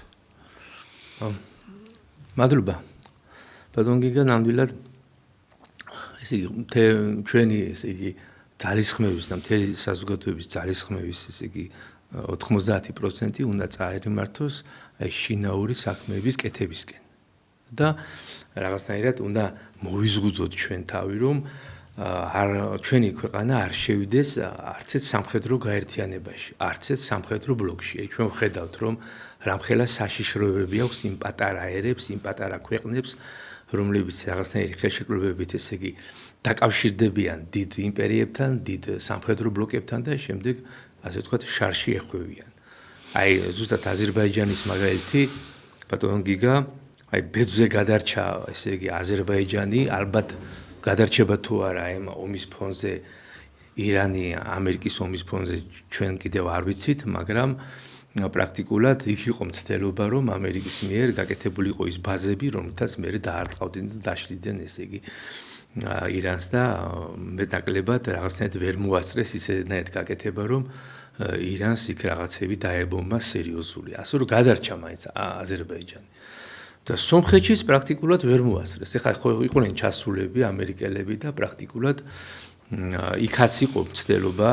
მადლობა. ბატონ გიგა, ნამდვილად ესე იგი ჩვენი ესე იგი ძალისხმევის და მთელი საზოგადოების ძალისხმევის ესე იგი 90% უნდა წაერიმართოს აი შინაური საქმეების კეთებისკენ. და რაღაცნაირად უნდა მოვიზღუდოთ ჩვენ თავი, რომ ჩვენი ქვეყანა არ შევიდეს არც ერთ სამხედრო გაერთიანებაში, არც ერთ სამხედრო ბლოკში. ჩვენ ვხედავთ, რომ რამხელა საშიშროებები აქვს იმ პატარა ერებს, იმ პატარა ქვეყნებს, რომლებიც რაღაცნაირი ხელშეკრულებებით ესე იგი დაკავშირდებიან დიდ იმპერიებთან, დიდ სამხედრო ბლოკებთან და შემდეგ ასე ვთქვათ, შარში ეხვევიან. აი ზუსტად აზერბაიჯანის მაგალითი, ბატონ გიგა, აი ბეძზე გადარჩა, ესე იგი აზერბაიჯანი, ალბათ გადარჩება თუ არა ამ ომის ფონზე, ირანი, ამერიკის ომის ფონზე ჩვენ კიდევ არ ვიცით, მაგრამ პრაქტიკულად იქ იყო მცდელობა, რომ ამერიკის მიერ გაკეთებული იყო ის ბაზები, რომელთაც მერე დაარტყავდნენ და დაშლიდნენ, ესე იგი ირანს და მეტნაკლებად რაღაცნაირად ვერ მოასწრეს ისედნაირად გაკეთება, რომ ირანს იქ რაღაცები დაებომბა სერიოზული. ასე რომ გადარჩა მაინც აზერბაიჯანი. და სომხეთშიც პრაქტიკულად ვერ მოასწრეს. ეხლა ხო იყვნენ ჩასულები ამერიკელები და პრაქტიკულად იქაც იყო მცდელობა,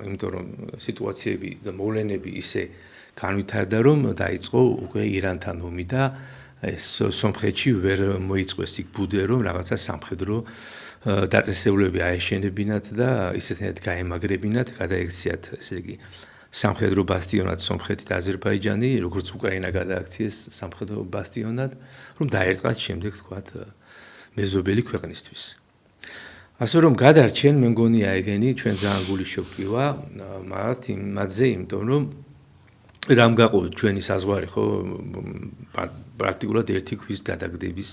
იმიტომ რომ სიტუაციები და მოვლენები ისე განვითარდა, რომ დაიწყო უკვე ირანთან ომი და ეს სომხეთში ვერ მოიწყვეს იქ ბუდე, რომ რაღაცა სამხედრო დაწესებულები აეშენებინათ და ისეთნაირად გაემაგრებინათ, გადაექციათ, ესე იგი, სამხედრო ბასტიონად სომხეთი და აზერბაიჯანი, როგორც უკრაინა გადააქციეს სამხედრო ბასტიონად, რომ დაერწყათ შემდეგ თქვათ მეზობელი ქვეყნისთვის. ასე რომ გადარჩენ, მე მგონია ეგენი ჩვენ ძალიან გული შეგვივა მათზე, იმიტომ რომ რამ გაყოლთ ჩვენი საზღვარი ხო პრაქტიკულად ერთი ქვის გადაგდების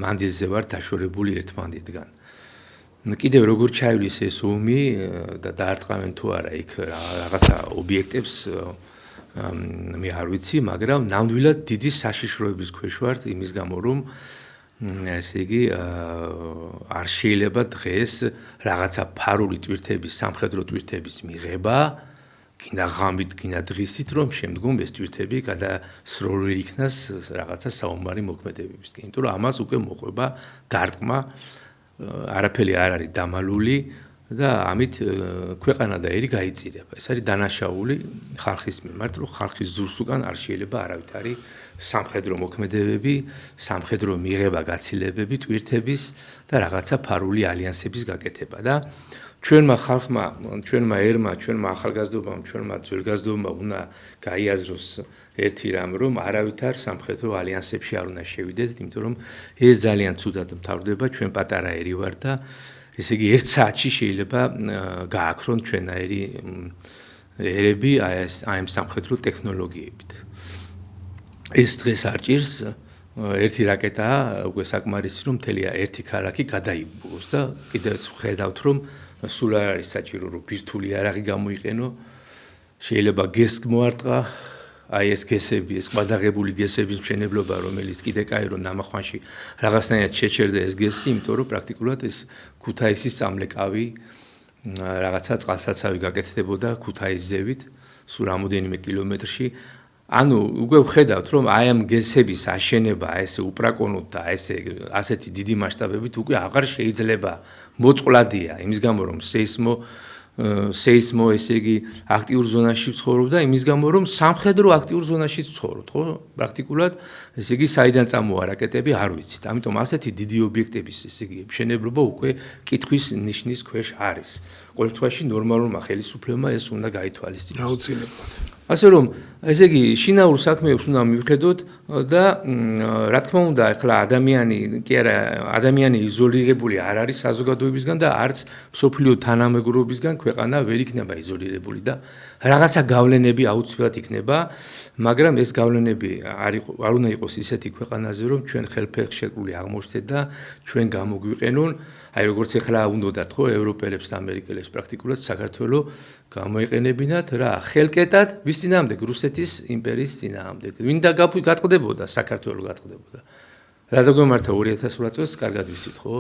მანძილზე ვარ დაშორებული ერთმანეთთან. კიდევ როგორ ჩაივლის ეს ომი და დაარტყამენ თუ არა იქ რაღაცა ობიექტებს მე არ ვიცი, მაგრამ ნამდვილად დიდი საშიშროების ქვეშ ვართ იმის გამო რომ ესე იგი არ შეიძლება დღეს რაღაცა ფარული ტვირთების, სამხედრო ტვირთების მიღება, კიდე ღამით, კიდე დღისით, რომ შემდგომ ეს ტვირთები გადასროლილი იქნას რაღაცა საომარი მოქმედებებისკენ. იმიტომ რომ ამას უკვე მოყვება დარტყმა, არაფერი არ არის დამალული და ამით ქვეყანა და ერი გაიწირება. ეს არის დანაშაული ხალხის მიმართ, რომ ხალხის ზურს უკან არ შეიძლება არავითარი სამხედრო მოქმედებები, სამხედრო მიღება, გაცილებები, ტვირთების და რაღაცა ფარული ალიანსების გაკეთება და ჩვენმა ხალხმა, ჩვენმა ერმა, ჩვენმა ახალგაზრდობამ, ჩვენმა ძველგაზრდობამ უნდა გაიაზროს ერთი რამ, რომ არავითარ სამხედრო ალიანსებში არ უნდა შევიდეთ, იმიტომ რომ ეს ძალიან ცუდად მთავრდება, ჩვენ პატარა ერი ვარ და ესე იგი 1 საათში შეიძლება გააქრონ ჩვენაერი ერები აი ამ სამხედრო ტექნოლოგიებით. ეს დღეს არ ჭირს ერთი რაკეტაა უკვე საკმარისი რომ მთელი ერთი ქალაქი გადაიბუროს და კიდევ ხედავთ რომ სულ არ არის საჭირო რომ ბირთვული იარაღი გამოიყენო შეიძლება გესკ მოარტყა აი ეს გესები ეს ყადაღებული გესების მშენებლობა რომელიც კიდე კაი რომ ნამახვანში რაღაცნაირად შეჩერდა ეს გესი იმიტომ რომ პრაქტიკულად ეს ქუთაისის წამლეკავი რაღაცა წყალსაცავი გაკეთდებოდა ქუთაისის ზევით სულ რამოდენიმე კილომეტრში ანუ უკვე ვხედავთ რომ აი ამ გესების აშენება ესე უპრაკონოდ და ესე ასეთი დიდი მასშტაბებით უკვე აღარ შეიძლება მოწყვლადია იმის გამო რომ სეისმო ესე იგი აქტიურ ზონაში ცხოვრობ და იმის გამო რომ სამხედრო აქტიურ ზონაში ცხოვრობ ხო პრაქტიკულად ესე იგი საიდან წამოვა რაკეტები არ ვიცით ამიტომ ასეთი დიდი ობიექტების ესე იგი მშენებლობა უკვე კითხვის ნიშნის ქვეშ არის ყოველთვაში ნორმალურმა ხელისუფლებმა ეს უნდა გაითვალისწინოს აუცილებლად ასე რომ ესე იგი შინაურ საქმეებს უნდა მივხედოთ და რა თქმა უნდა ახლა ადამიანი იზოლირებული არ არის საზოგადოებისგან და არც სოფლიო თანამეგობრობისგან ქვეყანა ვერ იქნება იზოლირებული და რაღაცა გავლენები აუცილებლად იქნება მაგრამ ეს გავლენები არ უნდა იყოს ისეთი ქვეყანაზე რომ ჩვენ ხელფეხშეკრული აღმოჩნდეთ და ჩვენ გამოგვიყენონ აი როგორც ახლა უნდათ ხო ევროპელებს და ამერიკელებს პრაქტიკულად საქართველოს გამოიყენებინათ რა ხელკეტად ვის წინააღმდეგ რუსეთის იმპერიის წინააღმდეგ ვინდა გატყდებოდა საქართველოს გატყდებოდა რა დაგვემართა 2008 წელს კარგად ვიცით ხო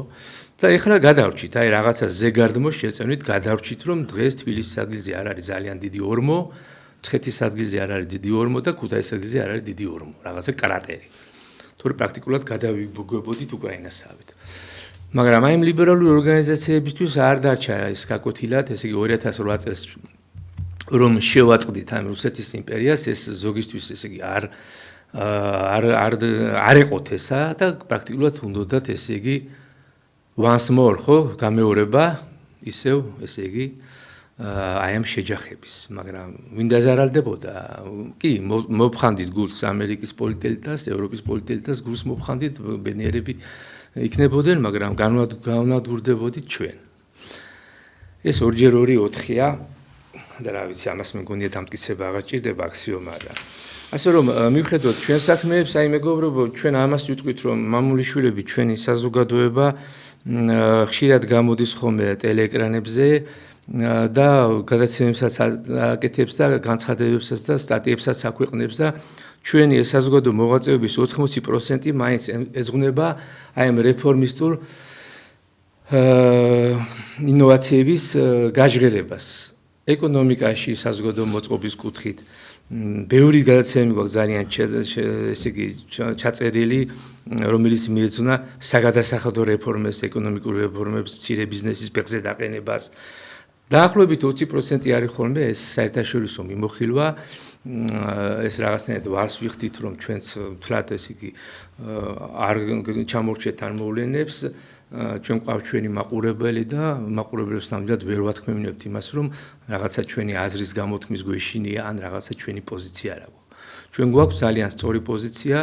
და ეხლა გადავრჩით აი რაღაცა ზეგარდმოს შეწევნით გადავრჩით რომ დღეს თბილისის ადგილზე არ არის ძალიან დიდი ორმო მცხეთის ადგილზე არ არის დიდი ორმო და ქუთაისის ადგილზე არ არის დიდი ორმო რაღაცა კრატერი თორე პრაქტიკულად გადავიგვებოდით უკრაინასავით მაგრამ აი ლიბერალური ორგანიზაციებისთვის არ დარჩა ეს გაკოთილად ესე იგი 2008 წელს რომ შევაწყდით ამ რუსეთის იმპერიას ეს ზოგისთვის ესე იგი არ ეყოთ ესა და პრაქტიკულად უნდათ ესე იგი once more ხო გამეორება ისევ ესე იგი აი ამ შეჯახების მაგრამ ვინდა ზარალდებოდა კი მოფხანდით გულს ამერიკის პოლიტელიტას ევროპის პოლიტელიტას გულს მოფხანდით ბედნიერები იქნებოდნენ მაგრამ განვადგურდებოდით ჩვენ ეს 2x2 4-ია და რა ვიცი ამას მე მგონია დამტკიცება აღარ ჭირდება აქსიომა რა ასე რომ მივხედოთ ჩვენ საქმეებს აი მეგობრებო ჩვენ ამას ვიტყვით რომ მამულიშვილები ჩვენი საზოგადოება ხშირად გამოდის ხოლმე ტელეეკრანებზე და გადაცემებსაც აკეთებს და განცხადებებსაც და სტატიებსაც აქვეყნებს და ჩვენი საზოგადო მოღვაწეობის 80% მაინც ეძღვნება აი ამ რეფორმისტულ ინოვაციების გაჟღერებას ეკონომიკაში საზოგადო მოწყობის კუთხით ბევრი გადაცემები გვაქვს ძალიან ესე იგი ჩაწერილი რომელიც მიეძღვნა საგადასახადო რეფორმებს ეკონომიკურ რეფორმებს მცირე ბიზნესის ფეხზე დაყენებას დაახლოებით 20% არის ხოლმე ეს საერთაშორისო მიმოხილვა ეს რაღაცნაირად ვას ვიხდით, რომ ჩვენც თლათ ეს იგი არ ჩამორჩეთ ან მოვლენებს, ჩვენ ყავს ჩვენი მაყურებელი და მაყურებლებს ნამდვილად ვერ ვათქმევინებთ იმას, რომ რაღაცა ჩვენი აზრის გამოთქმის გვეშინია ან რაღაცა ჩვენი პოზიცია რა გვაქვს. ჩვენ გვაქვს ძალიან სწორი პოზიცია,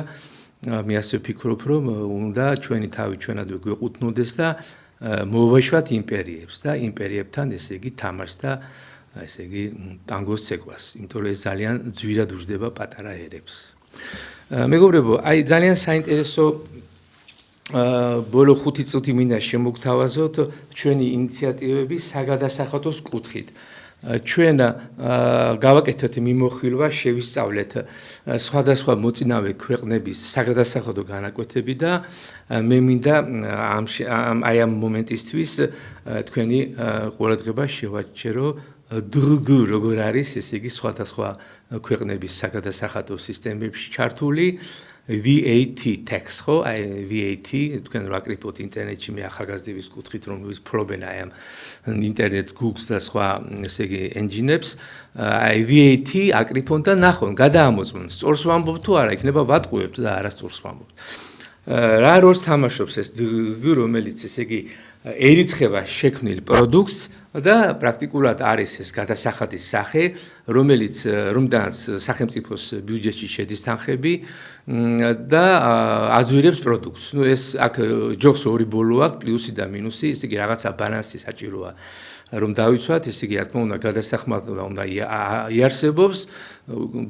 მე ასე ვფიქრობ, რომ უნდა ჩვენი თავი ჩვენადვე გვეყუთნოდეს და მოვაშვათ იმპერიებს და იმპერიებთან ესე იგი თამაშს და ესე იგი ტანგოს ცეკვას, იმიტომ რომ ეს ძალიან ძვირად უჯდება პატარა ერებს. მეგობრებო, აი ძალიან საინტერესო ბოლო 5 წუთი მინდა შემოგთავაზოთ ჩვენი ინიციატივები საგადასახადოს კუთხით. ჩვენ გავაკეთეთ მიმოხილვა, შევისწავლეთ სხვადასხვა მოწინავე ქვეყნების საგადასახადო განაკვეთები და მე მინდა აი ამ მომენტისთვის თქვენი ყურადღება შევაჩერო დღგ როგორ არის ესე იგი სხვადასხვა ქვეყნების საგადასახადო სისტემებში ჩართული VAT tax ხო აი VAT თქვენ რა კრიფოთ ინტერნეტში მე ახალგაზრდების კუთხით რომ ვისფრობენ აი ამ ინტერნეტ Google-ს და სხვა ესე იგი ენჯინებს აი VAT აკრიფონ და ნახონ გადაამოწმონ სწორს ვამბობ თუ არა იქნება ვატყუებთ და არასწორს ვამბობ რა როლს თამაშობს ეს რომელიც ესე იგი ერიცხება შექმნილ პროდუქტს და პრაქტიკულად არის ეს გადასახადის სახე, რომდანაც სახელმწიფოს ბიუჯეტში შედის თანხები და აძვირებს პროდუქტს. ნუ ეს აქ ჯობს ორი ბოლო აქვს, პლუსი და მინუსი, ესე იგი რაღაცა ბალანსი საჭიროა. რომ დავიცვათ, ესე იგი რა თქმა უნდა გადასახმარება უნდა იარსებობს,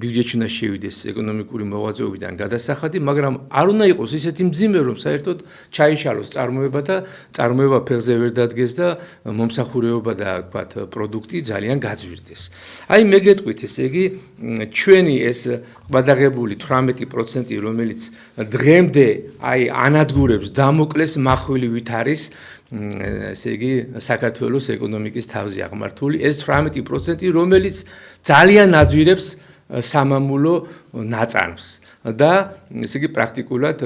ბიუჯეტში უნდა შევიდეს ეკონომიკური მოღვაწეობიდან გადასახადი, მაგრამ არ უნდა იყოს ისეთი მძიმე, რომ საერთოდ ჩაიშალოს წარმოება და წარმოება ფეხზე ვერ დადგეს და მომსახურეობა და ვთქვათ პროდუქტი ძალიან გაძვირდეს. აი მე გეტყვით, ესე იგი ჩვენი ეს გადაღებული 18%, რომელიც დღემდე აი ანადგურებს დამოკლეს מחვილივით არის ესე იგი საქართველოს ეკონომიკის თავზე აღმართული ეს 18%, რომელიც ძალიან აძვირებს სამამულო ნაწარმს და ესე იგი პრაქტიკულად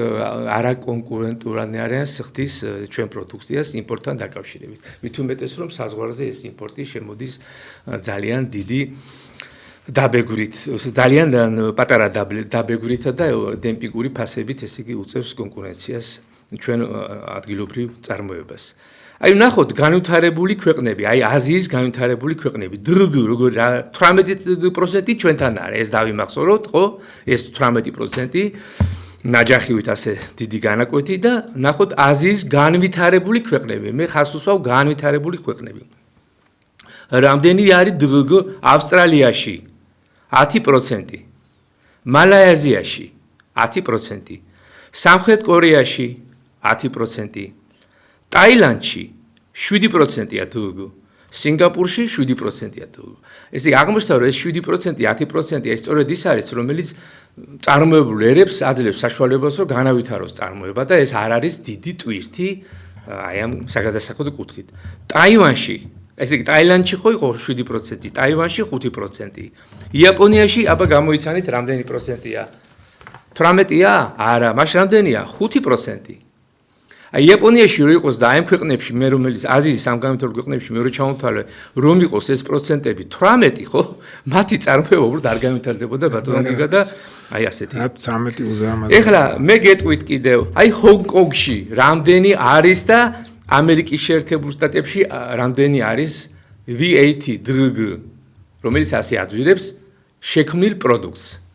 არაკონკურენტულადნი არიან ხდის ჩვენ პროდუქციას იმპორტთან დაკავშირებით. მით უმეტეს რომ საზღვარზე ეს იმპორტი შემოდის ძალიან დიდი დაბეგვრით, ძალიან პატარა დაბეგვრითა და დემპინგური ფასებით ესე იგი უწევს კონკურენციას ჩვენ ადგილობრივ წარმოებას. აი ნახოთ განვითარებული ქვეყნები, აი აზიის განვითარებული ქვეყნები. როგორ 18% ჩვენთან არის, ეს დავიმახსოვროთ, ხო? ეს 18% ნაჯახივით ასე დიდი განაკვეთი და ნახოთ აზიის განვითარებული ქვეყნები. მე ხაზს უსვავ განვითარებული ქვეყნები. რამდენი არის ავსტრალიაში 10%, მალაიზიაში 10%, სამხრეთ კორეაში 10%, ტაილანდში 7%-ია თუ სინგაპურში 7%-ია თუ. ესე იგი აღმოჩნდა რომ ეს 7%, 10%-ია ეს სწორედ ის არის, რომელიც წარმოებულ ერებს აძლევს საშუალებას, რომ განავითაროს წარმოება და ეს არ არის დიდი ტვირთი აი ამ საგადასახადო კუთხით. ტაივანში, ესე იგი ტაილანდში ხო იყო 7%, ტაივანში 5%. იაპონიაში აბა გამოიცანით რამდენი პროცენტია? 18-ია? არა, მას რამდენია? 5%. აი იაპონიაში რო იყოს და აი ამ ქვეყნებში მე რომელიც აზიის სამგანვითარებულ ქვეყნებში მე რო ჩავთვალე რომ იყოს ეს პროცენტები 18 ხო მათი წარმოება უბრალოდ არ განვითარდებოდა ბატონიკა და აი ასეთი 13 უზარმაზარი ეხლა მე გეტყვით კიდევ აი ჰონგ-კონგში რამდენი არის და ამერიკის შეერთებულ შტატებში რამდენი არის VAT დღგ რომელიც ასე აძვირებს შექმნილ პროდუქტს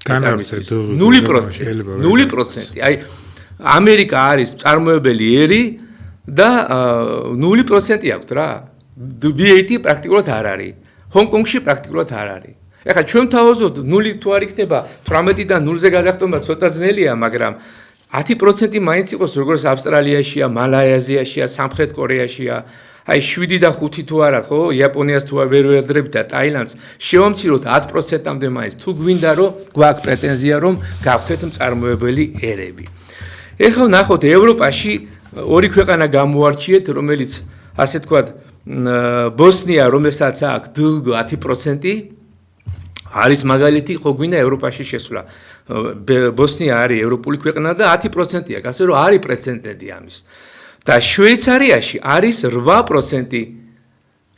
0%. აი ამერიკა არის წარმოებელი ერი და 0% აქვს რა. VAT პრაქტიკულად არ არის. ჰონგ-კონგში პრაქტიკულად არ არის. ეხლა ჩვენ თავაზობთ 0 თუ არ იქნება 18-დან 0-ზე გადახტომა ცოტა ძნელია, მაგრამ 10% მაინც იყოს როგორც ავსტრალიაშია, მალაიზიაშია, სამხრეთ კორეაშია. აი 7 და 5 თუ არა ხო, იაპონიას თუ ვერ ვერდრებთ და ტაილანდს შევამციროთ 10%-მდე მაინც თუ გვინდა რომ გვაქვს პრეტენზია რომ გავხდეთ მწარმოებელი ერები. ეხლა ნახოთ ევროპაში ორი ქვეყანა გამოარჩიეთ, რომელიც ასე თქვათ ბოსნია, რომელსაც აქვს 10% არის მაგალითი ხო გვინდა ევროპაში შესვლა. ბოსნია არის ევროპული ქვეყანა და 10%-ია, ასე რომ არის პრეცედენტი ამის. და შვეიცარიაში არის 8%.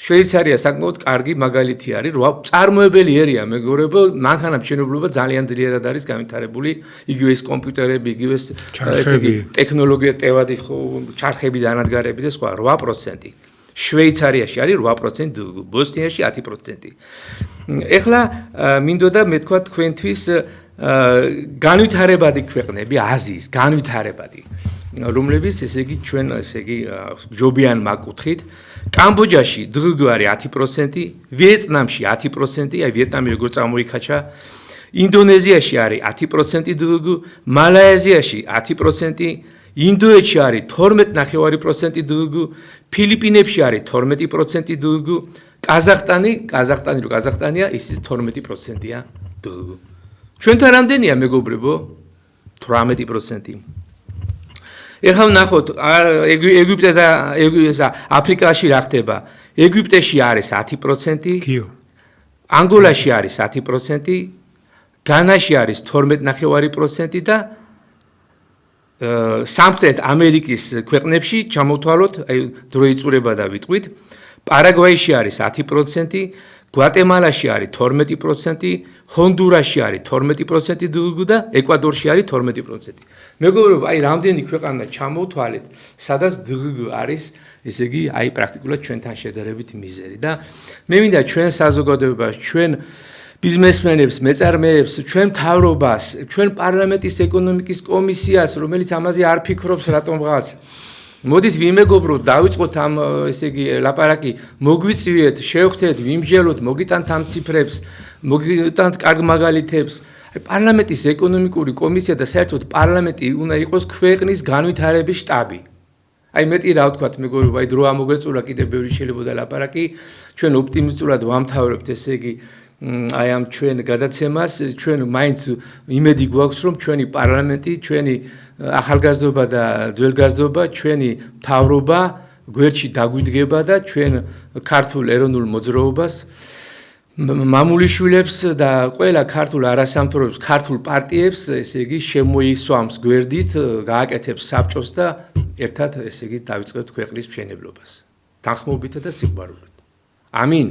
შვეიცარია საკმაოდ კარგი მაგალითი არის, წარმოებელი ერია, მეგობრებო, მანქანა მშენებლობა ძალიან ძლიერად არის განვითარებული, იგივე ეს კომპიუტერები, იგივე ეს ტექნოლოგია, ტევადი ჩარხები და ანადგარები და სხვა 8%. შვეიცარიაში არის 8%, ბოსნიაში 10%. ეხლა მინდოდა მე თქვა თქვენთვის განვითარებადი ქვეყნები, აზიის განვითარებადი, რომლებიც ესე იგი ჩვენ ესე იგი ჯობიან მაგკუთხით. კამბოჯაში დღგ არის 10%, ვიეტნამში 10%, აი ვიეტნამი როგორ წამოიქაჩა, ინდონეზიაში არის 10% დღგ, მალაიზიაში 10%, ინდოეთში არის 12.9% დღგ, ფილიპინებში არის 12% დღგ, კაზახტანია ისიც 12%-ია დღგ. ჩვენთან რამდენია მეგობრებო? 18%. ეხლა ვნახოთ ეგვიპტე და აფრიკაში რა ხდება. ეგვიპტეში არის 10%, ანგოლაში არის 10%, განაში არის 12.9% და სამხრეთ ამერიკის ქვეყნებში ჩამოვთვალოთ, აი დრო იწურება და ვიტყვით, პარაგვაიში არის 10%, გვატემალაში არის 12%, ჰონდურასში არის 12% დღგ და ეკვადორში არის 12%. მეგობრებო, აი რამდენი ქვეყანა ჩამოვთვალეთ, სადაც დღგ არის, ესე იგი, აი პრაქტიკულად ჩვენთან შედარებით მიზერი და მე მინდა ჩვენ საზოგადოებას, ჩვენ ბიზნესმენებს, მეწარმეებს, ჩვენ მთავრობას, ჩვენ პარლამენტის ეკონომიკის კომისიას, რომელიც ამაზე არ ფიქრობს რატომ რაღაც მოდით ვიმეგობროთ, დავიწყოთ ამ ესე იგი ლაპარაკი, მოგვიწვიეთ, შევხვდეთ, ვიმჯელოთ, მოგიტანთ ამ ციფრებს, მოგიტანთ კარგ მაგალითებს. აი პარლამენტის ეკონომიკური კომისია და საერთოდ პარლამენტი უნდა იყოს ქვეყნის განვითარების შტაბი. აი მეტი რა ვთქვათ, მეგობრებო, აი დრო ამოგვეწურა კიდევ ბევრი შეიძლება ლაპარაკი, ჩვენ ოპტიმისტურად ვამთავრებთ, ესე იგი აი ამ ჩვენ გადაცემას, ჩვენ მაინც იმედი გვაქვს, რომ ჩვენი პარლამენტი, ჩვენი ახალგაზრდობა და ძველგაზრდობა, ჩვენი მთავრობა გვერდში დაგვიდგება და ჩვენ ქართულ ეროვნულ მოძრაობას, მამულიშვილებს და ყველა ქართულ არასამთავრობო ქართულ პარტიებს, ესე იგი, შემოისვამს გვერდით, გააკეთებს საბჭოს და ერთად, ესე იგი, დავიწყებთ ქვეყნის მშენებლობას. თანხმობითა და სიყვარულით. ამინ.